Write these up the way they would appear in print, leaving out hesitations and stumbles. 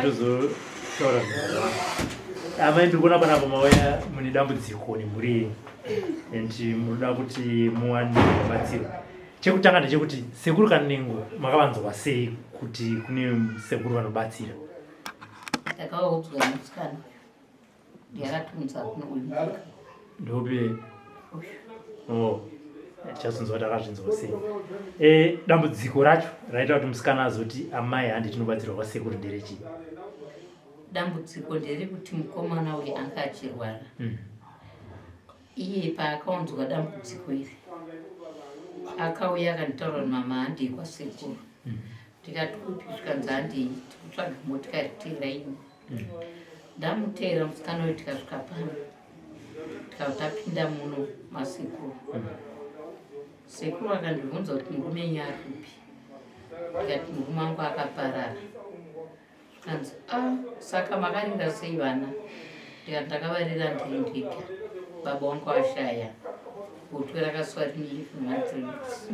tuzo taura amai ndikuona panapa mauya mune dambudziko nemhuri endi munoda kuti muwane rubatsiro. Chekutanga ndechekuti sekuru kanengo makavanzwa sei kuti kune sekuru vanobatsira? Takaudzwa musikana yakatunza kuno ndobe chazunzwa takazvinzwa sei. Dambudziko racho raita kuti musikana azoti amai handi tinobatsirwa kwasekuru nderechi? Dambudziko nderekuti mukomana uyu anga achirwara. Iye paakaunzwa dambudziko iri akauya akanditaura kuti mama handi kwasekuru. Tikati kuti zvikanzi handi tikutsvaga motikari teera ino. Ndamuteera musikana uyu tikasvika pano tikati tapinda muno masekuru. Sekuru akandibvunza kuti murume wenyu ari kupi? Tikati murume wangu akaparara. Zvikanzi saka makarera sei vana? Tikati ndakavarera ndiri ndega, baba wangu ashaya, butwe rakaswa rinyi kumatrix.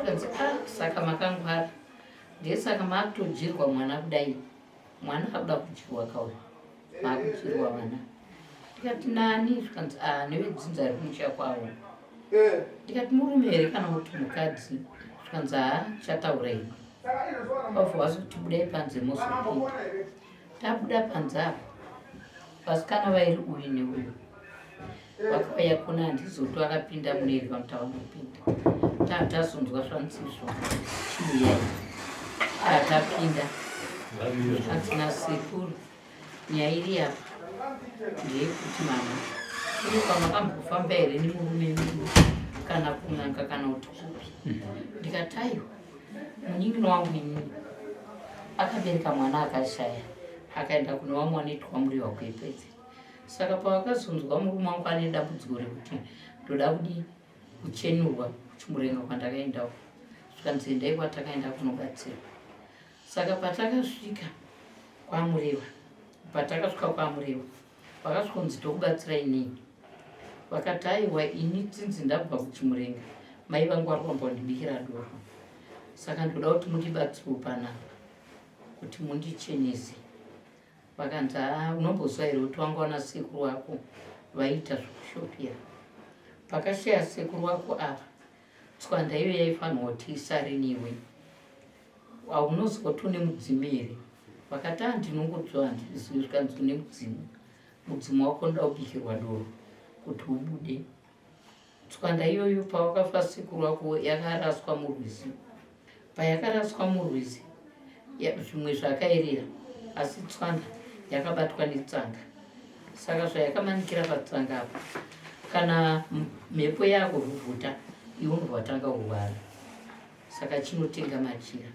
Zvikanzi saka makangwara. Ndesaka makutodyirwa mwana kudai, mwana akuda kudyirwa kauya, makudyirwa vana. Tikati nani? Zvikanzi nevedzinza rikumusha kwavo. Tikati murume here kana kuti mukadzi? Zvikanzi chataura ino. Wabva wazoti budai panze mozopinda. Tabuda panze apo vasikana vairi uyu neuyu vakauya kuna handizoto vakapinda muneri vakuti vanopinda. Tazonzwa zvansizvo chiuyai tapinda hatina sekuru. Nyaya iri apa ndeyekuti mama iri kwamakambofamba here nemurume wenyu kana kun'anga kana kuti kupi? Ndikati aiwa munyingi wangu inini akabereka mwana akashaya akaenda kune vamwe vanoitwa muriwa kuepedzi. Saka pavakazonzwa murume wangu ane dambudziko rekuti ndoda kudi kuchenurwa kuchimurenga kwandakaendawo, zvikanzi endai kwatakaenda kunobatsirwa. Saka patakasvika kwamuriwa vakasvikonzi tokubatsira inini. Vakati aiwa ini tinzi ndabva kuchimurenga mai vangu vari kwamba kundibikira doro, saka ndoda kuti mundibatsirwe panapa kuti mundichenese. Vakanzi unombozwa here kuti wangaona sekuru wako vaita zvokushopera? Pakashaya sekuru wako apa tswanda iyo yaifanirwa kuti isare newe, haunozwa kuti une mudzimu here? Vakati ndinongodzwa handizivi. Zvikanzi une mudzimu wako ndoda kubikirwa doro kuti ubude. Tswanda iyoyo pawakafa sekuru wako yakaraswa murwizi. Payakaraswa murwizi zvimwe zvakaerera, asi tswanda yakabatwa netsanga. Saka zvayakamanikira patsanga apa, kana mhepo yakuruvhuta iwe unobva watanga kurwara. Saka chinotenga machira.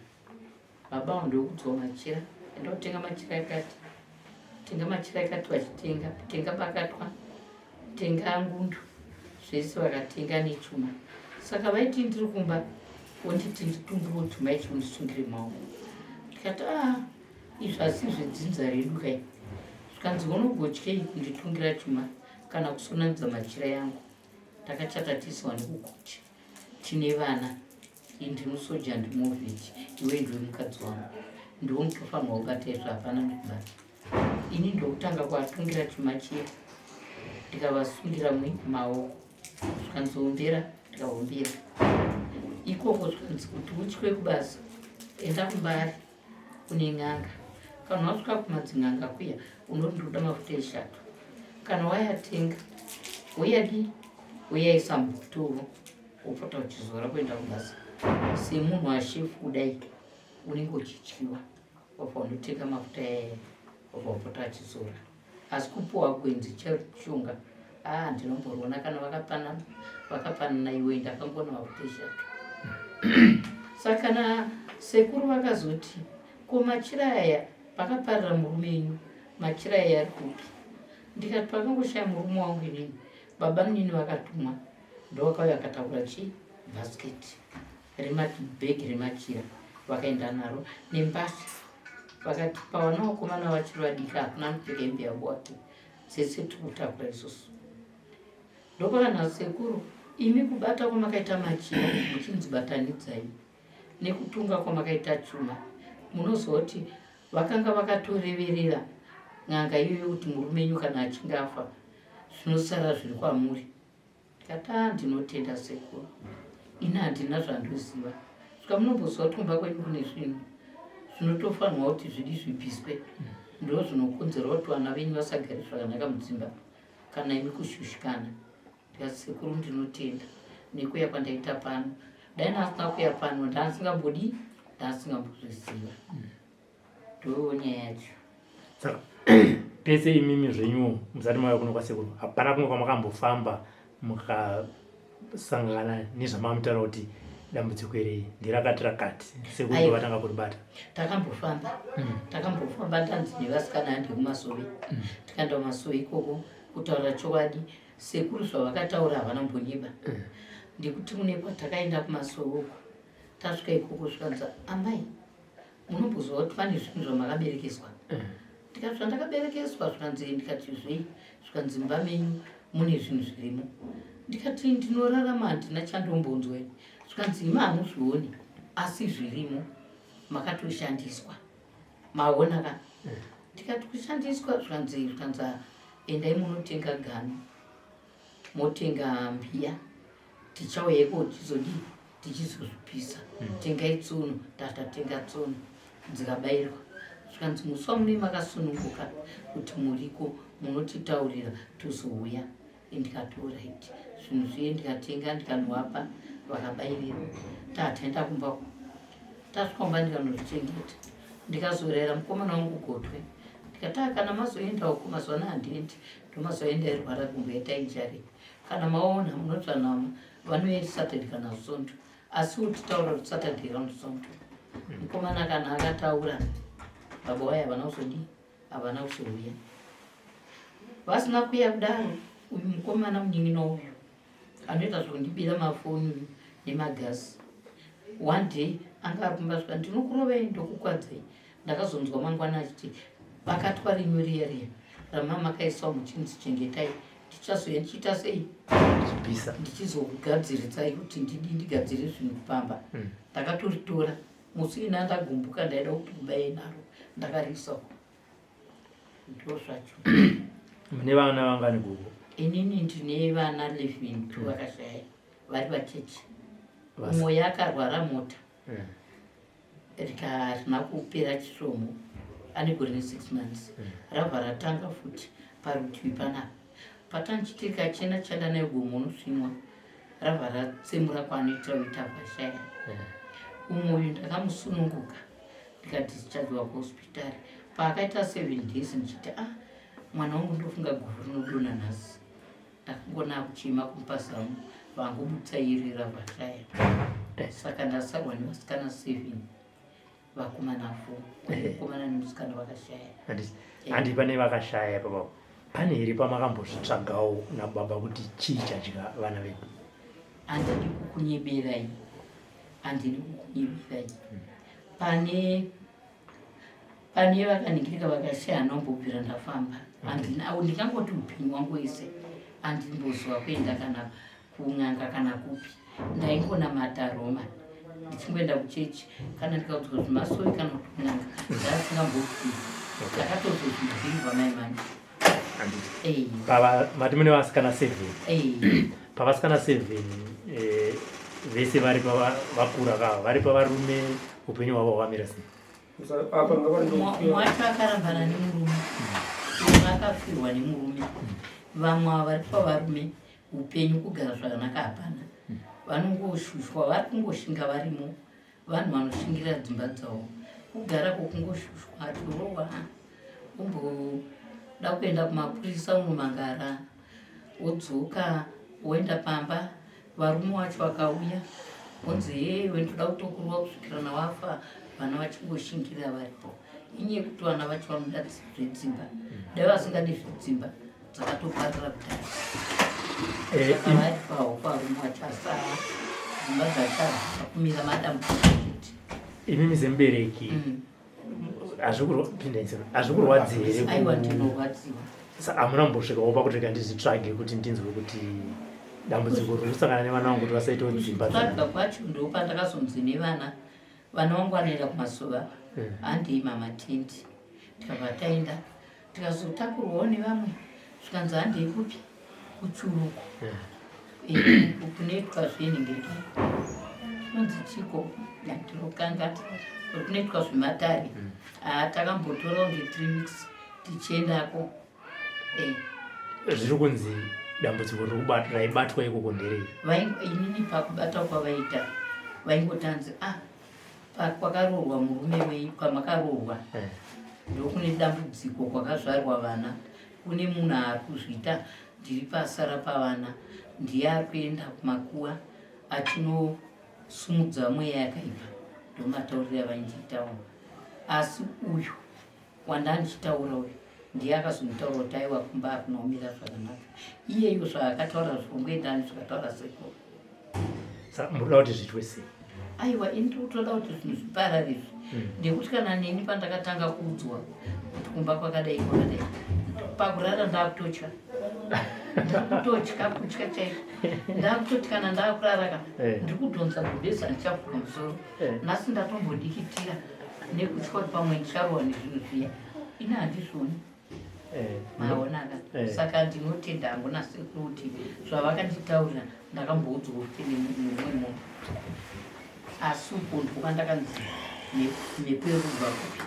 Baba wandokudzwa machira, enda kutenga machira yakati, tenga machira yakati, vachitenga tenga bakatwa, tenga ngundu, zvese vakatenga nechuma. Saka vaiti ndiri kumba wonditi nditungire chuma ichi undisungire maoko. Tikati izvi asi zvedzinza redu kai. Zvikanzi unogotyei kunditungira chuma kana kusonanidza machira yangu? Takachatatiswa nekukuti tine vana, ndinosoja ndimovheji, iwe ndiwe mukadzi wangu, ndiwo mutofanirwa kubata izvo, hapana ndikubata. Ini ndokutanga kuatungira chuma chiya ndikavasungira maoko. Zvikanzi ombera, ndikaombera. Ikoko zvikanzi kuti utye kubasa enda kumbari kune n'anga. Kana wasvika kumadzin'anga kuya unoti ndoda mafuta eshato, kana wayatenga woyaisa mubhotoro wopota uchizora kuenda kubasa. Semunhu washefu kudai unenge uchityiwa, wabva unotenga mafuta wabva wopota achizora. Asi kupuwa gwenzi cheshonga ndinomborona kana vakapanana iwe ndakangona mafuta eshato. Saka na sekuru vakazoti ko machira aya pakaparira murume wenyu, machira aya ari kupi? Ndikati pakangoshaya murume wangu inini, baba nini vakatumwa ndovakauya vakataura bhasiketi bhegi remachira vakaenda naro nembasha. Vakati pavana vakomana vachiri vadiki hakuna anopfeka hembe yabwate, dzese tikutakura isusu. Ndopakana sekuru, imi kubata kwamakaita machira muchinzibatanidzai nekutunga kwamakaita chuma, munozwa kuti vakanga vakatoreverera n'anga iyoyo kuti murume wenyu kana achinge afa zvinosara zviri kwamuri. Ndikati ndinotenda sekuru, ini handina zvandoziva. Svika munomboziva kuti kumba kwenyu kune zvinhu zvinotofanirwa kuti zvidi zvibviswe, ndo zvinokonzera kuti vana venyu vasagare zvakanaka mudzimba kana imi kushushikana. Ndikati sekuru ndinotenda nekuya kwandaita pano, dai ndasina kuya pano ndasingambodi ndasingambozviziva. Ndo nyaya yacho. Saka pese imimi zvenyu musati mauya kuno kwasekuru, hapana kumwe kwamakambofamba mukasangana nezvamamutaura kuti dambudziko iri ndirakati rakati sekuru vatanga kuribata? Takambofamba ndanzi nevasikana handi kumasove, tikaenda kumasove ikoko kutaura chokwadi. Sekuru zvavakataura havana mbonyeba. Ndikuti mune kwatakaenda kumasove uko, tasvika ikoko zvikanza, amai munombozwa kuti pane zvinhu zvamakaberekeswa? Ndikati zvandakaberekeswa zvikanzi, ndikati zvei? Zvikanzi mumba menyu mune zvinhu zvirimo. Ndikati ndinorarama handina chandombonzwa. Zvikanzi imi hamuzvioni asi zvirimo, makatoshandiswa maona ka. Ndikati kushandiswa? Zvikanzi endai munotenga gano, motenga mbiya, tichauya iko tichizozvipisa. Tengai tsono. Tatatenga tsono dzikabayirwa. Zvikanzi muswa mune makasununguka kuti muriko munotitaurira tozouya. Ndikati alright. Zvinhu zviye ndikatenga ndikanwapa vakabayirira. Tataenda kumba, tasvika kumba ndikanozvichengeta. Ndikazorera mukomana wangu Gotwe. Ndikati kana mazoenda uko mazuva ano handiendi, ndomazoenda irwara kumboita injari. Kana maona munotsvanama vanoenda Saturday kana Sonto, asi kuti taura kuti Saturday kana Sonto. Mukomana kana akataura baba waya havana kuzodi, havana kuzouya. Vasina kuya kudaro, uyu mukomana munyin'ina uyu anoita zvokundibira mafoni nemagasi. One day anga ari kumba svika, ndinokurovei ndokukwadzai. Ndakazonzwa mangwana achiti vakatwara riya ramama kaisa muchinzi chengetai, ndichazoya ndichiita sei? Ndichizokugadziritsai kuti ndigadzire zvinhu kupamba. Ndakatoritora musi ina ndagumbuka ndaida kuti kubaye naro ndakarisawo. Ndo zvacho. Mune vana vangani gugu? Inini ndine vana 11 vakashaya vari vacheche. Umwe yakarwara mota rikazvina kupera chisomo, ane gore 6 months. Rabva ratanga futi parutivi panapa. Patanchitika chena chanda naye gomo unosvinwa, rabva ratsemura kwaanoita uita vashaya. Umwe uyu ndakamusununguka ndikadhischargewa kuhospitari. Paakaita 7 days ndichiti mwana wangu ndofunga guru rinodonha nhasi. Ndakangona kuchema kumupa zamu vangobutsairira vashaya. Saka ndasarwa nevasikana 7, vakomana 4, mukomana nemusikana vakashaya. Handi pane vakashaya papa, pane here pamakambozvitsvagawo nababa kuti chii chadya vana vedu? Handidi kukunyeberai, handidi kukunyeberai. Pane vakaningirika vakashaya ndombobvira ndafamba. Ndingangoti upenyu wangu wese handimbozwa kuenda kana kun'anga kana kupi. Ndaingonamata Roma ndichingoenda kuchechi, kana ndikaudzwa zvimasoi kana kuti kun'anga ndasingamboti. Ndakatozozvibviri vamai manje. Mati mune vasikana 7. Pavasikana 7 vese vari pavakura kava, vari pavarume upenyu hwavo hwamira sei? Mwacho akarambana nemurume, umwe akafirwa nemurume, vamwe vari pavarume upenyu kugara zvakanaka hapana. Vanongoshushwa, vari kungoshinga varimo, vanhu vanoshingira dzimba dzavo. Kugara kokungoshushwa, torowa umboda kuenda kumapurisa unomangara, wodzoka woenda pamba, varume wacho vakauya onzi iwe ndoda kutokurwa kusvikira nawafa, vana vachingoshingira varipo. Inye kuti vana vacho vanoda zvedzimba, dai vasingadi zvedzimba dzakatoparira kudhara. Saka vari pawo varume wacho asara dzimba dzachakumira madambudziko. Imimi semubereki hazvikurwadzi here? Aiwa ndinorwadziwa. Hamuna mbosvikawo pakuti ndizvitsvage kuti ndinzwe kuti dambudziko riri kusangana nevana vangu kuti vasaitawo dzimba? Kutsvaga kwacho ndo pandakazonzi nevana vangu vanoenda kumasova handei mamatindi tikabva taenda tikazotakurwawo nevamwe zvikanzi handei kupi kuchuruku kunoitwa zvenhengeki inonzi chiko yatirokangata kunoitwa zvematare takambotorawo nge3 weeks tichiendako zviri kunzi dambudziko raibatwa ikoko nderei inini pakubata kwavaita vaingotanzi kwakaroorwa murume wei kwamakaroorwa ndokune dambudziko kwakazvarwa vana kune munhu ari kuzviita ndiri pasara pavana ndiye ari kuenda kumakuwa atinosumudza mweya yakaipa ndomataurira vaindiitawo asi uyu wandandichitaura uyu ndiye akazonditaura kuti aiwa kumba akunaomira zvakanaka iyeyo zvaakataura zvikongoendani zvakataura sekuru munoda kuti zviitwe sei aiwa ini tikutoda kuti zvinhu zvipararezvi ndekuti kana neni pandakatanga kuudzwa kuti kumba kwakadai pakurara ndakutotya kutya chaiko ndakutoti kana ndakurara kana ndiri kudhonza gubesa ndichafuka musoro nhasi ndatombodikitira nekutya kuti pamwe ndicharohwa nezvinhu zviya ini handizvoni maonaka saka ndinotenda hangu nasekuru kuti zvavakanditaurira ndakamboudzwa kuti nemumwe munhu asi uko ndokwandakanzi mhepo yerubva kupi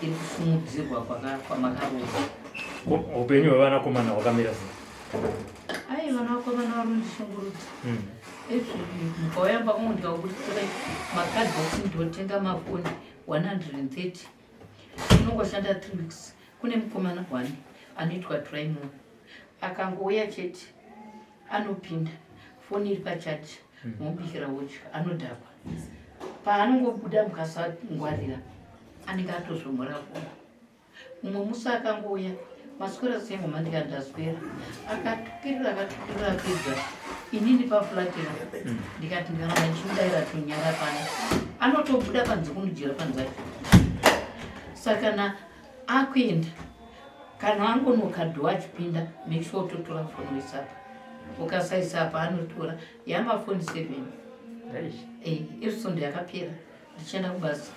iri kusumudzirwa kwamakaroorwa upenyu hwevanakomana hwakamira sei ai vanakomana vari kundishungurudza mukauya pakamwe ndikakuritira makadbox ndotenga mafoni 130 unongoshanda 3 weeks kune mukomana 1 anoitwa trymo akangouya chete anopinda foni iri pachaji mubikira wocha anodhakwa paanongobuda mukasangwarira anenge atozvomora foni mumwe musi akangouya maswera sengoma ndikandaswera akatukirira pedza inini paflatira ndikati ndikanaa ndichimudaira tonyara pana anotobuda panze kunojera panzake saka na akuenda kana angonokadhiwa achipinda make sure utotora foni wesapa ukasaisapa anotora yamafoni 7 izvisondo yakapera ndichienda kubasa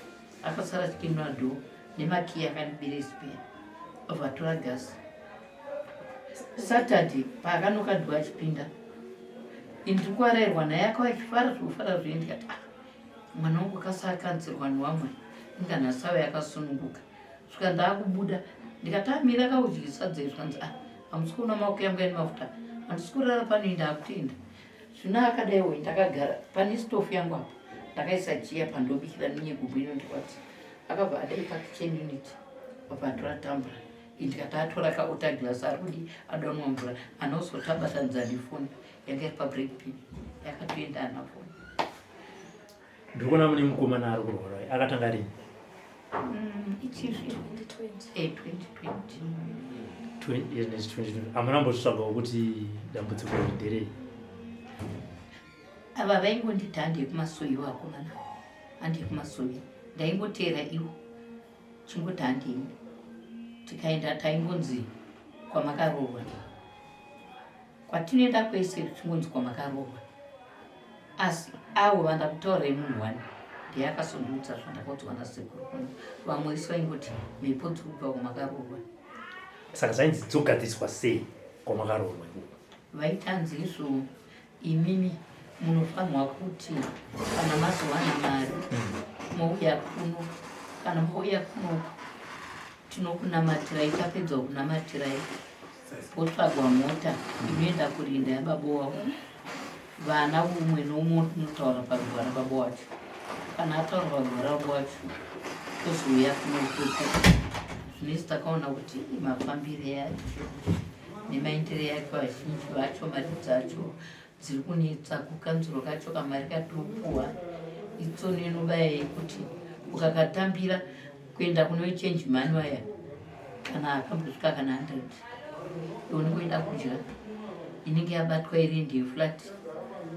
akasara chipindwa dhoo nemakiyi akandibire spare vatora gasi Saturday paakanokadhiwa achipinda indiri kuarairwa naye akava achifara zvokufara zvoye ndikati mwana wangu kasakanzirwa newamwe inganhasawe yakasununguka svika ndaakubuda ndikati amira akaudyisa zvikanzi hamusi kuona maoko yangu yani mafuta handisi kurara panoenda akutenda zvino akadaiwo ndakagara pane stofu yangu apo ndakaisa jiya pandobikira nenyegubhu ino ndikwati akabva adai pakichen unit papatora tambura ndikati atora kaota glasi ari kudi adonwa mvura anozotabatanidza nefoni yanga iri pabreak pin yakatoenda ana foni ndiri kuona mune mukomana ari kurwara akatanga rini ichizvi 2020 hamunambozvitsvagawo kuti dambudziko nderei ava vaingonditi handekumasoyi vakomana handekumasoyi ndaingoteera iwo chingoti handei tikaenda taingonzi kwamakaroorwa kwatinoenda kwese tichingonzi kwamakaroorwa asi avo vanda kutaura munhu wani ndiye akasondiudza zvandakaudzwa nasekuru kuno vamwe isi vaingoti mhepo dziri kubva kwamakaroorwa saka zvainzi dzogadziswa sei kwamakaroorwa vaitanzi izvo imimi munofanirwa kuti kana mazowana mari mouya kuno kana mouya kunoku tinokunamatirai tapedza kunamatirai potsvagwa mota inoenda kurinda yababa wavo vana umwe noumwe unotaura parugwara baba wacho kana ataura parugwara baba wacho tozouya kunokuko zvinezi takaona kuti mafambire yacho nemaendere yacho vazhinji vacho mari dzacho dziri kunetsa kukanzuro kacho kamari katopuwa itsono inobaya yekuti ukakatambira kuenda kunochange mani waya kana akambosvika kana 100 unongoenda kudya inenge yabatwa iri ndiyo flat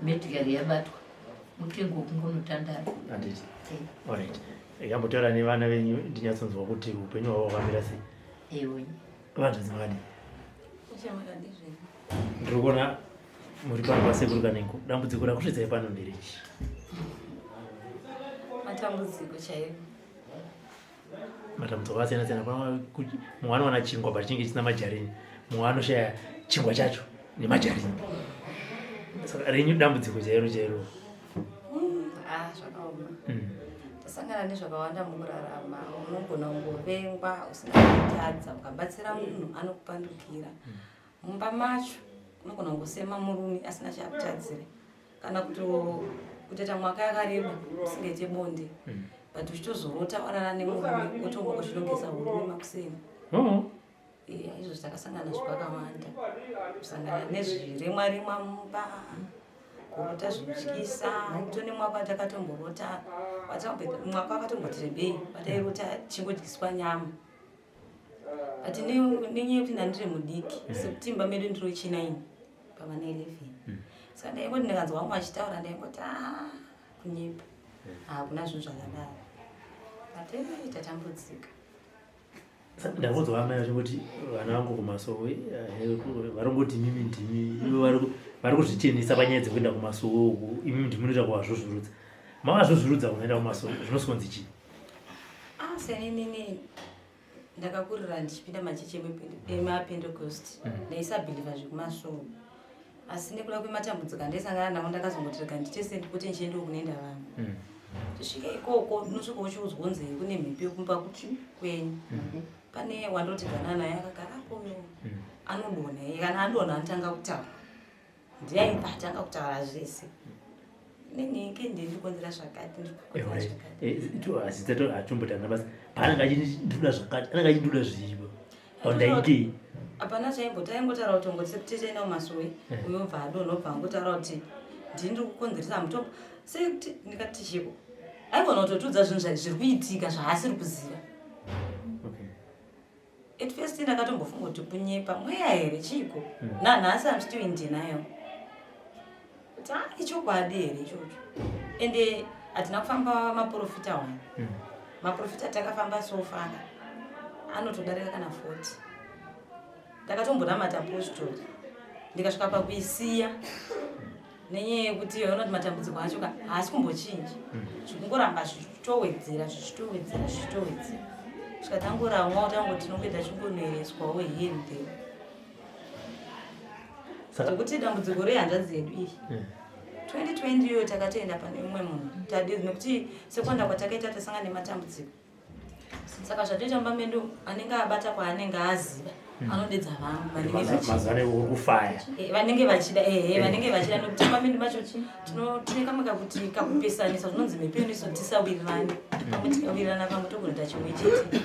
medicari yabatwa mutengo kungonotandara handiti alright ikambotaura nevana venyu ndinyatsonzwa kuti upenyu hwavo hwakamira sei vantu dzimwadi ndiri kuona muri pano pasekuru kanengo dambudziko rakusvitsai pano nderechi matambudziko chaivo Matambudziko akasiyana-siyana. Mumwe anowana chingwa pachinenge chisina majarini, mumwe anoshaya chingwa chacho nemajarini. Saka renyu dambudziko chairo chairo. Zvakaoma. Tasangana nezvakawanda mukurarama. Unogona kungovengwa usina kutadza, ukabatsira munhu anokupandukira. Mumba macho unogona kungosema murume asina chakutadzira, kana kutoita mwaka yakareba usingaite bonde, but uchitozorota warara nemurume wotongochilongesa urume makuseni. Izvo takasangana nazvo kwakawanda. Kusangana nezviremwa mumba, kurota zvinotyisa. Tone mwaka watakatomborota, mwaka wakatomboti rebei, watairota chingodyiswa nyama. Ati nenyaya yekuti ndandiri mudiki, sekuti imba medu ndiro 9 pavana 11. Saka ndaingoti ndikanzwa umwe achitaura ndaingoti kunyepa. Hakuna zvinhu zvakadaro. Ati tatambudzika. Ndakuzwa amai vachingoti vana vangu kumasowe varongoti mimi ndimi, ivo vari kuzvichenesa panyaya dzekuenda kumasowe uku, imimi ndinoita kuvazvuzvurudza. Mavazvuzvurudza kunoenda kumasowe zvinosonzi chii? Senini ndakakurira ndichipinda machechi emapentecost, ndaisabhilivha zvekumasowe. Asi nekuda kwematambudziko ndaisangana nawo ndakazongoti rega nditese ndikuti ndichienda kunoenda vanhu. Tusvika ikoko unosvika uchiudzwa kunzi kune mhepo yekumba kuti kwenyu. Pane wandoti Vana naye akagarapo, anodonha, kana adonha anotanga kutaura. Ndiyaimba atanga kutaura zvese. Nenike ndirikonzera zvakati ndirikonzera zvakati. Azitato atombotanga basi. Paanenge achindiduda zvakati, anenge achindiduda zvivo. Ndaiti apana taingotaura kuti ngoti sekuteteenda kumasowe, uyobva adonha obva angotaura kuti ndiri kukonzeresa mutombo. Sekuti ndikati chiko aigona kutotudza zvinhu zviri kuitika zvaasiri kuziva. At first ndakatombofunga kuti kunyepa mweya here chiko. Nanhasi I'm still in denial. Kuti ichokwadi here ichocho. Ende hatina kufamba maprofita wani. Maprofita takafamba sofanga. Anotodarika kana 40. Ndakatombonamata apostori. Ndikasvika pakuisiya. Nenyaya yekuti unoti matambudziko acho haasi kumbochinji. Zvekungoramba zvichitowedzera. Zvikatangoramwa utangoti tinongeta chingonoereswawo here and there. Zvekuti dambudziko rehanzvadzi yedu iyi 2020 iyo takatoenda pane umwe munhu tadezi nekuti sekwanda kwatakaita tasangana nematambudziko. Saka zvatoita mumba medu anenge abata kwaanenge aziva anodedza vanhu vanenge vachida nekuti mumba medu macho tine kamwe kakuti kakupesanisa zvinonzi mhepo inoiso tisawirirane. Pamwe tikawirirana pamwe togonoita chimwe chete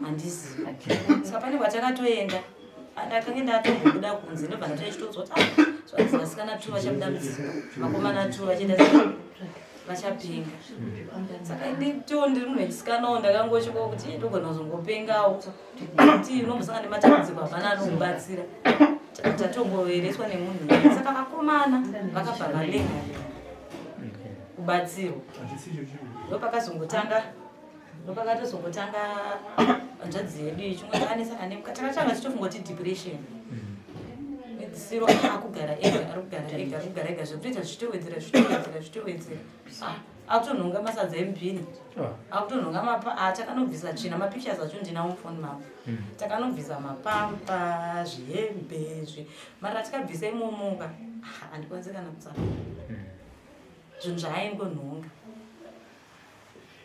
handiziva. Saka pane kwatakatoenda ndakange ndatombobuda kunze ndobva ndatochitodzwa kuti vasikana tu vachabuda mudzimba, vakomana tu vachienda vachapenga. Saka ndiri munhu wechisikanawo ndakangosvikawo kuti ndogona kuzongopengawo kuti unombosangana nematambudziko hapana anokubatsira. Tatongoereswa nemunhu. Saka vakomana vakabva valenga Rubatsiro. Ndopakatozongotanga hanzvadzi yedu chimwe chakanesana nemukati takatanga chitofunga kuti depression. Rubatsiro akugara ega zvekutoita zvichitowedzera. Akutonhonga masadza emupini, akutonhonga takanobvisa tsvina mapictures acho ndinawo mufoni mavo. Takanobvisa mapampa, zvihembe, mara tikabvisa imomoka handikwanzikana kutsaka. Zvinhu zvaaingonhonga.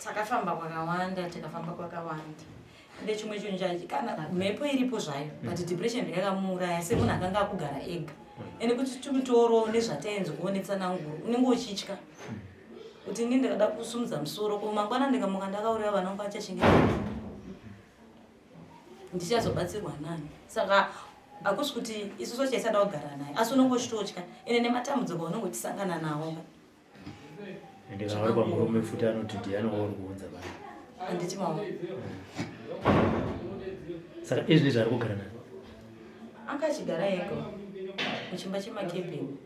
Takafamba kwakawanda. Ende chimwe chinhu kana mhepo iripo zvayo, but depression yakamuuraya semunhu akanga akugara ega. Ende kuti tumutoro nezvatainzokuonetsananguru unenge uchitya. Kuti ini ndikada kusumudza musoro kumangwana ndikamuka ndakauraya vana vangu vachachengeta. Ndichazobatsirwa nani? Saka akusi kuti isusu chaisada kugara naye, asi unongochitotya. Ende nematambudziko unongotisangana nawo. Ende kana uri pamurume futi anoti ndiani wauri kuunza vanhu. Handiti mawo. Saka izvi ndizvari kugara naye. Anga achigara ega muchimba chemakebheni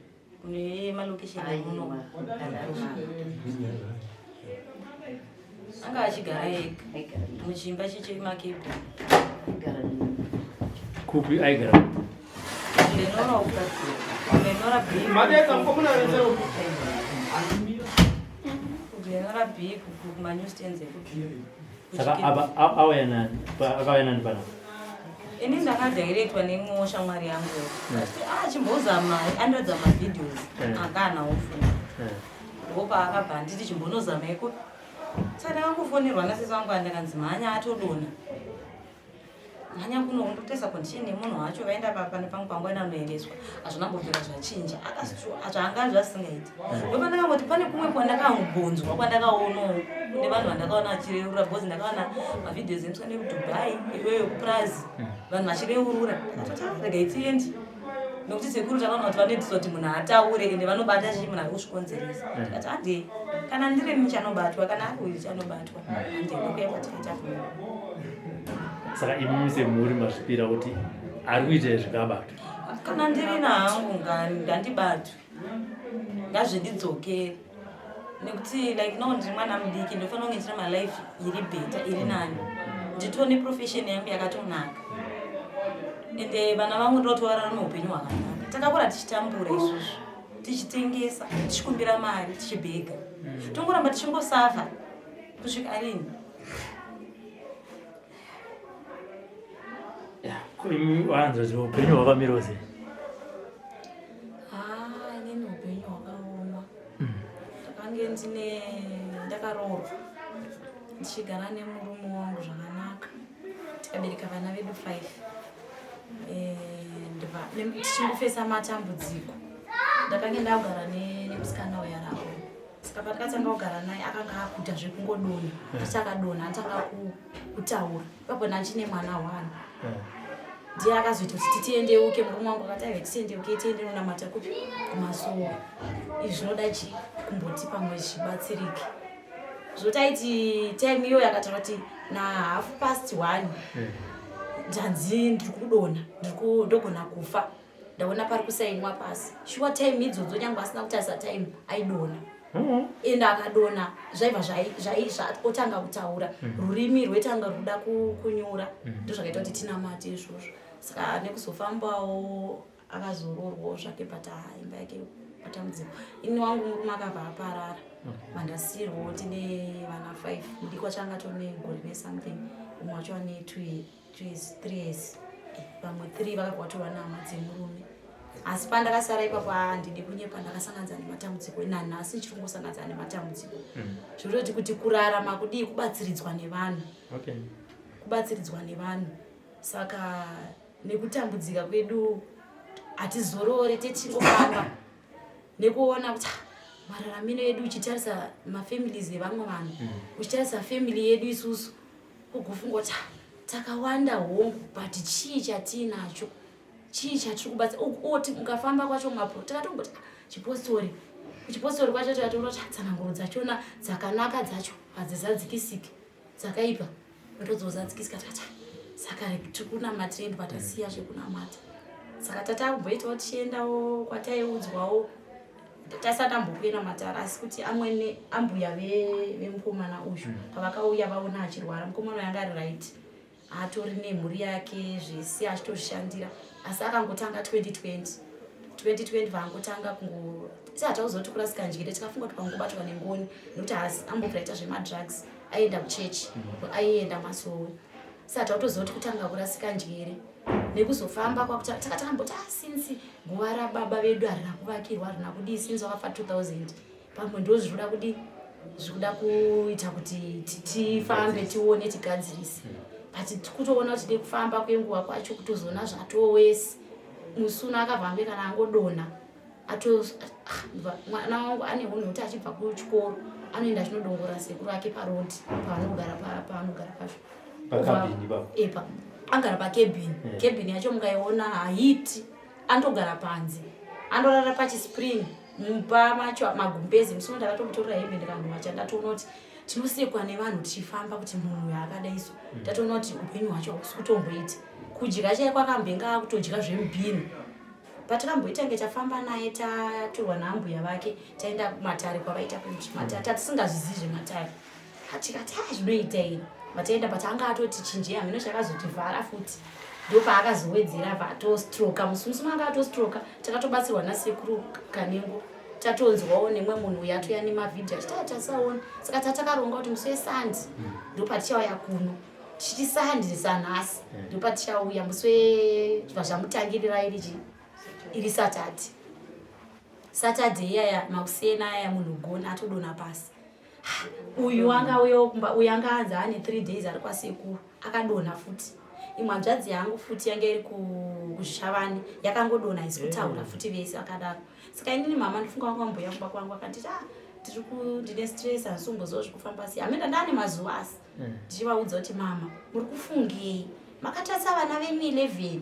kune malokesheni emuno. Anga achigara ega muchimba chemakebheni. Kupi aigara? Kugenora bhiku kumanewstands ekubhiku Saka auya nani pana? Ini ndakadirectwa nemwe shamwari yangu. Chimbozama andodzama videos akana ofuna. Ndopa akabva nditi chimbonozama iko. Saka ndakangofonerwa nasisi wangu andakanzi mhanya atodona. Mhanya kuno ndotesa condition yemunhu wacho vaenda pane pangu pangwana anoendeswa. Azvinambopera zvachinja. Zvanga zvasingaiti. Ndopa ndakangoti pane kumwe kwandakangobonzwa kwandakaona nevanhu vandakaona vachireurura bhozi ndakaona mavidheos emusana kuDubai iweyo kuPrazi vanhu vachireurura rega itiendi nokuti sekuru takaona kuti vanoitisa kuti munhu ataure ende vanobata chii munhu ari kuzvikonzeresa tikati hande kana ndiri muchanobatwa kana ari uyu chanobatwa hande nokuyakwa tikaita kuno. Saka imi semuri mazvipira kuti ari kuita zvikabatwa kana ndiri nahangu ngandibatwe ngazvindidzokere nekuti like no ndiri mwana mudiki ndofanira kunge ndine malife iri beta iri nani nditone profession yangu yakatonaka ende vana vangu ndotovararama upenyu hwakanaka. Takakura tichitambura isusu tichitengesa tichikumbira mari tichibhega tongoramba tichingosafa kusvika rini. imi wanzwa kuti upenyu hwakamira sei? Inini upenyu hwakaoma. Ndakange ndakaroorwa ndichigara nemurume wangu zvakanaka tikabereka vana vedu 5 tichingofesa matambudziko. Ndakange ndagara nemusikana weyarako saka patakatanga kugara naye akanga akuita zvekungodona tichakadona atanga kutaura ipapo ndachine mwana 1 ndiye akazoita kuti titiendeuke murume wangu akati aive titiendeuke tiende nonamata kuMasuwo izvi zvinoda kumboti pamwe zvibatsirike zvotaiti time iyo yakataura kuti na 1:30 ndanzi ndiri kudona ndogona kufa ndaona pari kusainwa pasi shuwa time idzodzo nyangwe asina kutarisa time aidona ende akadona zvaibva otanga kutaura rurimi rwetanga ruda kunyura ndozvakaita kuti tinamate izvozvo. Saka nekuzofambawo akazoroorwawo zvake pataimba yake Vatambudzwa. Ini wangu murume akabva aparara mandasirwo tine vana 5 mudiki wacho anga tone gore nesomething umwe wacho ane 3 years vamwe 3 vakakwatirwa nehama dzemurume. Asi pandakasara ipapo handidi kunyepa ndakasanganisa nematambudziko nanhasi ndichiri kungosanganisa nematambudziko. Zviroti kuti kurarama kudii kubatsiridzwa nevanhu. Kubatsiridzwa nevanhu. Saka nekutambudzika kwedu hatizorore tichingofamba nekuona kuti mararamiro edu uchitarisa mafamilies evamwe vanhu uchitarisa family yedu isusu kugofunga kuti takawanda hongu but chii chatinacho chii chatiri kubatsa oti mukafamba kwacho mapo takatongoti kuchipostori kwacho tikatoona kuti tsananguro dzachona dzakanaka dzacho hadzizadzikisiki dzakaipa ndodzozadzikisika tata saka tiri kunamatireni patasiya zvekunamata. Saka tatakumboitawo tichiendawo kwataiudzwawo tasatambokwena matara asi kuti amwene ambuya vemukomana uyu pavakauya vaona achirwara mukomana yanga ari right atori nemhuri yake zvese achitozvishandira asi akangotanga 2020 vaangotanga hatauzooti kurasika njere tikafunga kuti pangobatwa nengoni nekuti hasi ambopiraita zvemadrugs aienda kuchechi aienda Masuwo saka tautozoti kutanga kurasika njere nekuzofamba kwakutakatamboti since nguva rababa vedu harina kuvakirwa harina kudii since wakafa 2000 pamwe ndo zvikuda kuita kuti tifambe tione tigadzirise but kutoona kuti nekufamba kwenguva kwacho kutozoona zvatowesi musuna akavambe kana angodona mwana wangu ane hunhu kuti achibva kuchikoro anoenda achinodongora sekuru ake parodi paanogara pacho angara pakebhini yacho mukaiona haiti andogara panze andorara pachispring mumba macho magumbezi musono ndakatomutorera hembe ndikanhumacha ndatoona kuti tinosekwa nevanhu tichifamba kuti munhu uyu akadaiso ndatoona kuti upenyu hwacho hausi kutomboiti kudya chai kwakambenga kutodya zvemubhini patikamboita ngechafamba naye tatorwa naambuya vake taenda kumatare kwavaita kumatare tatisingazvizivi zvematare hatikati zvinoita iri mataenda patanga atoti chinjeya mino chakazotivhara futi ndopaakazowedzera vatostroka musumusumu anga atostroka takatobatsirwa nasekuru Kanengo tatonzwawo nemwe munhu yatoya nemavhidhiyo achitatasaona saka tatakaronga kuti musi wesandi ndopatichauya kuno tichisandisa nhasi ndopatichauya musi zvamutangirira iri Saturday iyaya makusena aya munhu gona atodona pasi uyu angauya kumba uyu angaanza ane 3 days ari kwasekuru akadona futi imwe hanzvadzi yangu futi yange iri kuzvishavani yakangodona isi kutaura futi vese akadaro saka inini mama ndifunga wangamboya kumba kwangu akanditi ndine stress handisomboziva zvikufamba sei hamenda ndaane mazuva asi ndichivaudza kuti mama muri kufungei makatarisa vana venyu 11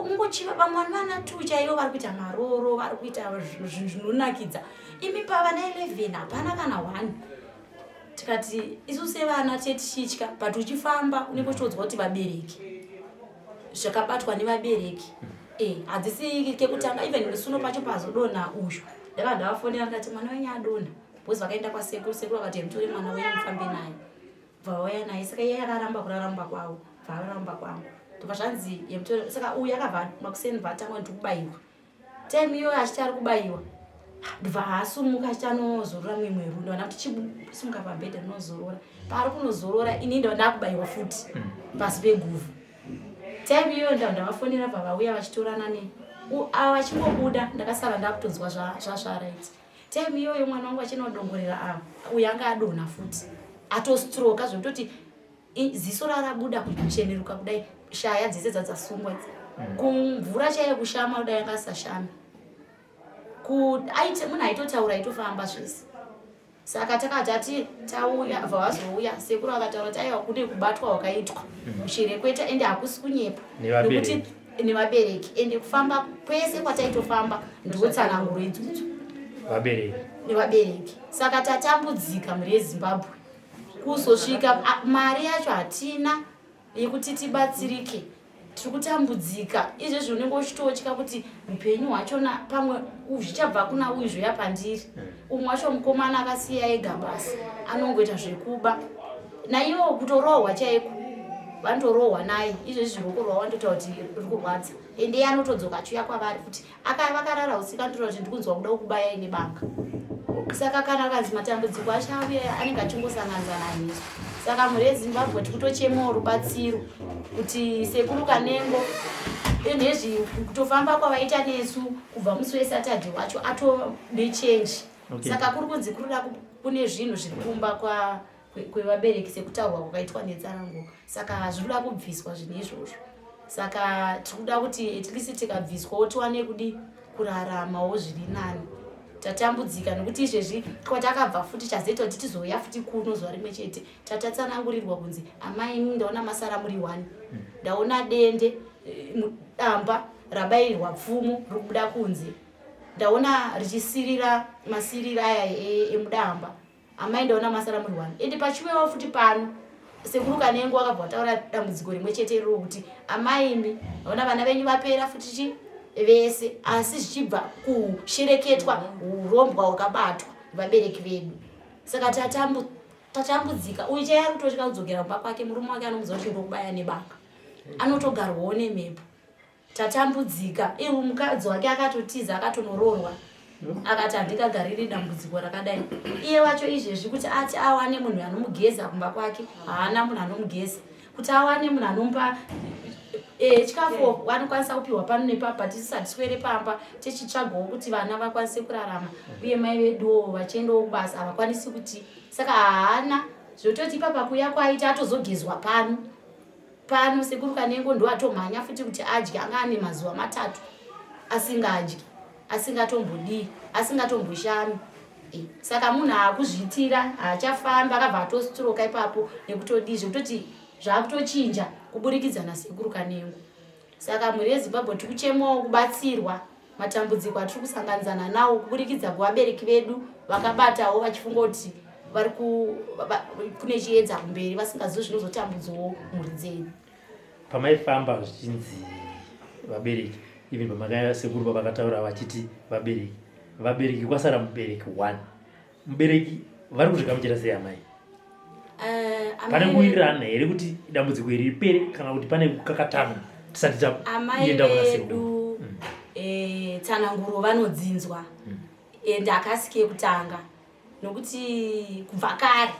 mungochiva vamwe vana 2 chaivo vari kuita maroro vari kuita zvinhu zvinonakidza imi pavana 11 hapana kana 1 tikati isu sevana tichitya but uchifamba unenge uchitodzwa kuti vabereki zvakabatwa nevabereki hadzisi kekutanga even musuno pacho pazodonha uyu ndava ndavafonera ndikati mwana wenyu adonha bhozi vakaenda kwasekuru sekuru akati mutore mwana wenyu mufambe naye vauya naye saka iye akaramba kuraramba kwavo vararamba kwangu tokazvanzi yemutore saka uyu akabva makuseni bvatangwa ndikubayiwa time iyoyo achiti ari kubayiwa ndibva haasumuka achichanozorora mwe mweru ndivana kuti chisimuka pabhedha ndinozorora paari kunozorora ini ndava ndakubayiwa futi pasi peguvhu time iyoyo ndava ndavafonera pavauya vachitorana ava vachingobuda ndakasara ndakutonzwa zvazvaraiti time iyoyo mwana wangu achinodongorera ava uyu anga adonha futi atostroka zvekutoti ziso rarabuda kucheneruka kudai shaya dzese dzadzasungwa kumvura chaiyo kushama kudai anga asashame munhu aitotaura aitofamba zvese saka takati tauya bva vazouya sekuru akataura kuti aiwa kune kubatwa wakaitwa mushere kweta ende hakusi kunyepa nekuti nevabereki ende kufamba kwese kwataitofamba ndotsananguro idzudzu nevabereki saka tatambudzika mhuri yeZimbabwe kuzosvika mari yacho hatina yekuti tibatsirike tiri kutambudzika izvezvi unenge uchitotya kuti upenyu hwachona pamwe zvichabva kuna uyu zvoya pandiri umwe wacho mukomana akasiya ega basi anongoita zvekuba naiwo kutorohwa chaiko vandorohwa naye izvezvi ruoko rwavo vandotaura kuti ruri kurwadza ende iye anotodzoka achiuya kwavari kuti vakarara usika ndotaura kuti ndikunzwa kuda kukubayai nebanga saka kana akanzi matambudziko achauya anenge achingosanganzana nesu saka mhuri yeZimbabwe tikutochemawo rubatsiro kuti sekuru kanengo nezvi kutofamba kwavaita nesu kubva musi weSaturday wacho atode change saka kuri kunzi kurida kune zvinhu zviri kumba kwevabereki sekutaurwa kwakaitwa netsarango saka zvirikuda kubviswa zvinhu izvozvo saka tirikuda kuti at least tikabviswawo tiwane kudi kuraramawo zviri nani tatambudzika nekuti izvezvi kwatakabva futi chazoita kuti tizouya futi kuno zuva rimwe chete tatatsanangurirwa kunzi amai ndaona masara muri 1 ndaona dende damba rabayirwa pfumo riri kubuda kunze ndaona richisirira masirira aya emudamba amai ndaona masara muri 1 ende pachiwewo futi pano sekuru kanengo akabva ataura dambudziko rimwe chete iroro kuti amai imi ndaona vana venyu vapera futi vese asi zvichibva kushereketwa urombwa hwakabatwa vabereki vedu saka tatambudzika uyu chaiye kutosvika kudzokera kumba kwake murume wake anomuziva kuti ndokubaya nebanga anotogarwawo nemhepo tatambudzika iye mukadzi wake akatotiza akatonoroorwa akati handikagariri dambudziko rakadai iye wacho izvezvi kuti ati awane munhu anomugeza kumba kwake haana munhu anomugeza kuti awane munhu anomupa chikafu vanokwanisa kupiwa pano nepapa tisisati swere pamba tichitsvagawo kuti vana vakwanise kurarama uye mai veduwo vachiendawo kubasa havakwanisi kuti saka haana zvototi papa kuya kwaita atozogezwa pano sekuru kanengo ndo atomhanya futi kuti adye anga ane mazuva 3 asingadyi asingatombodii asingatomboshami saka munhu haakuzviitira haachafamba akabva atostroka ipapo nekutodii zvekutoti zvakutochinja kuburikidza nasekuru kanengo saka mhuri yeZimbabwe tiri kuchemawo kubatsirwa matambudziko atiri kusanganzana nawo kuburikidza kuvabereki vedu vakabatawo vachifunga kuti vari kune chiedza kumberi vasingazivi zvinozotambudzawo mhuri dzedu pamaifamba zvichinzi vabereki even pamakaya sekuru pavakataura vachiti vabereki kwasara mubereki 1 mubereki vari kuzvikamuchira sei amai pane kuwirirana here kuti dambudziko iri ripere kana kuti pane kukakatana tisati taenda kuna sekuru tsananguro vanodzinzwa ende akasike kutanga nokuti kubva kare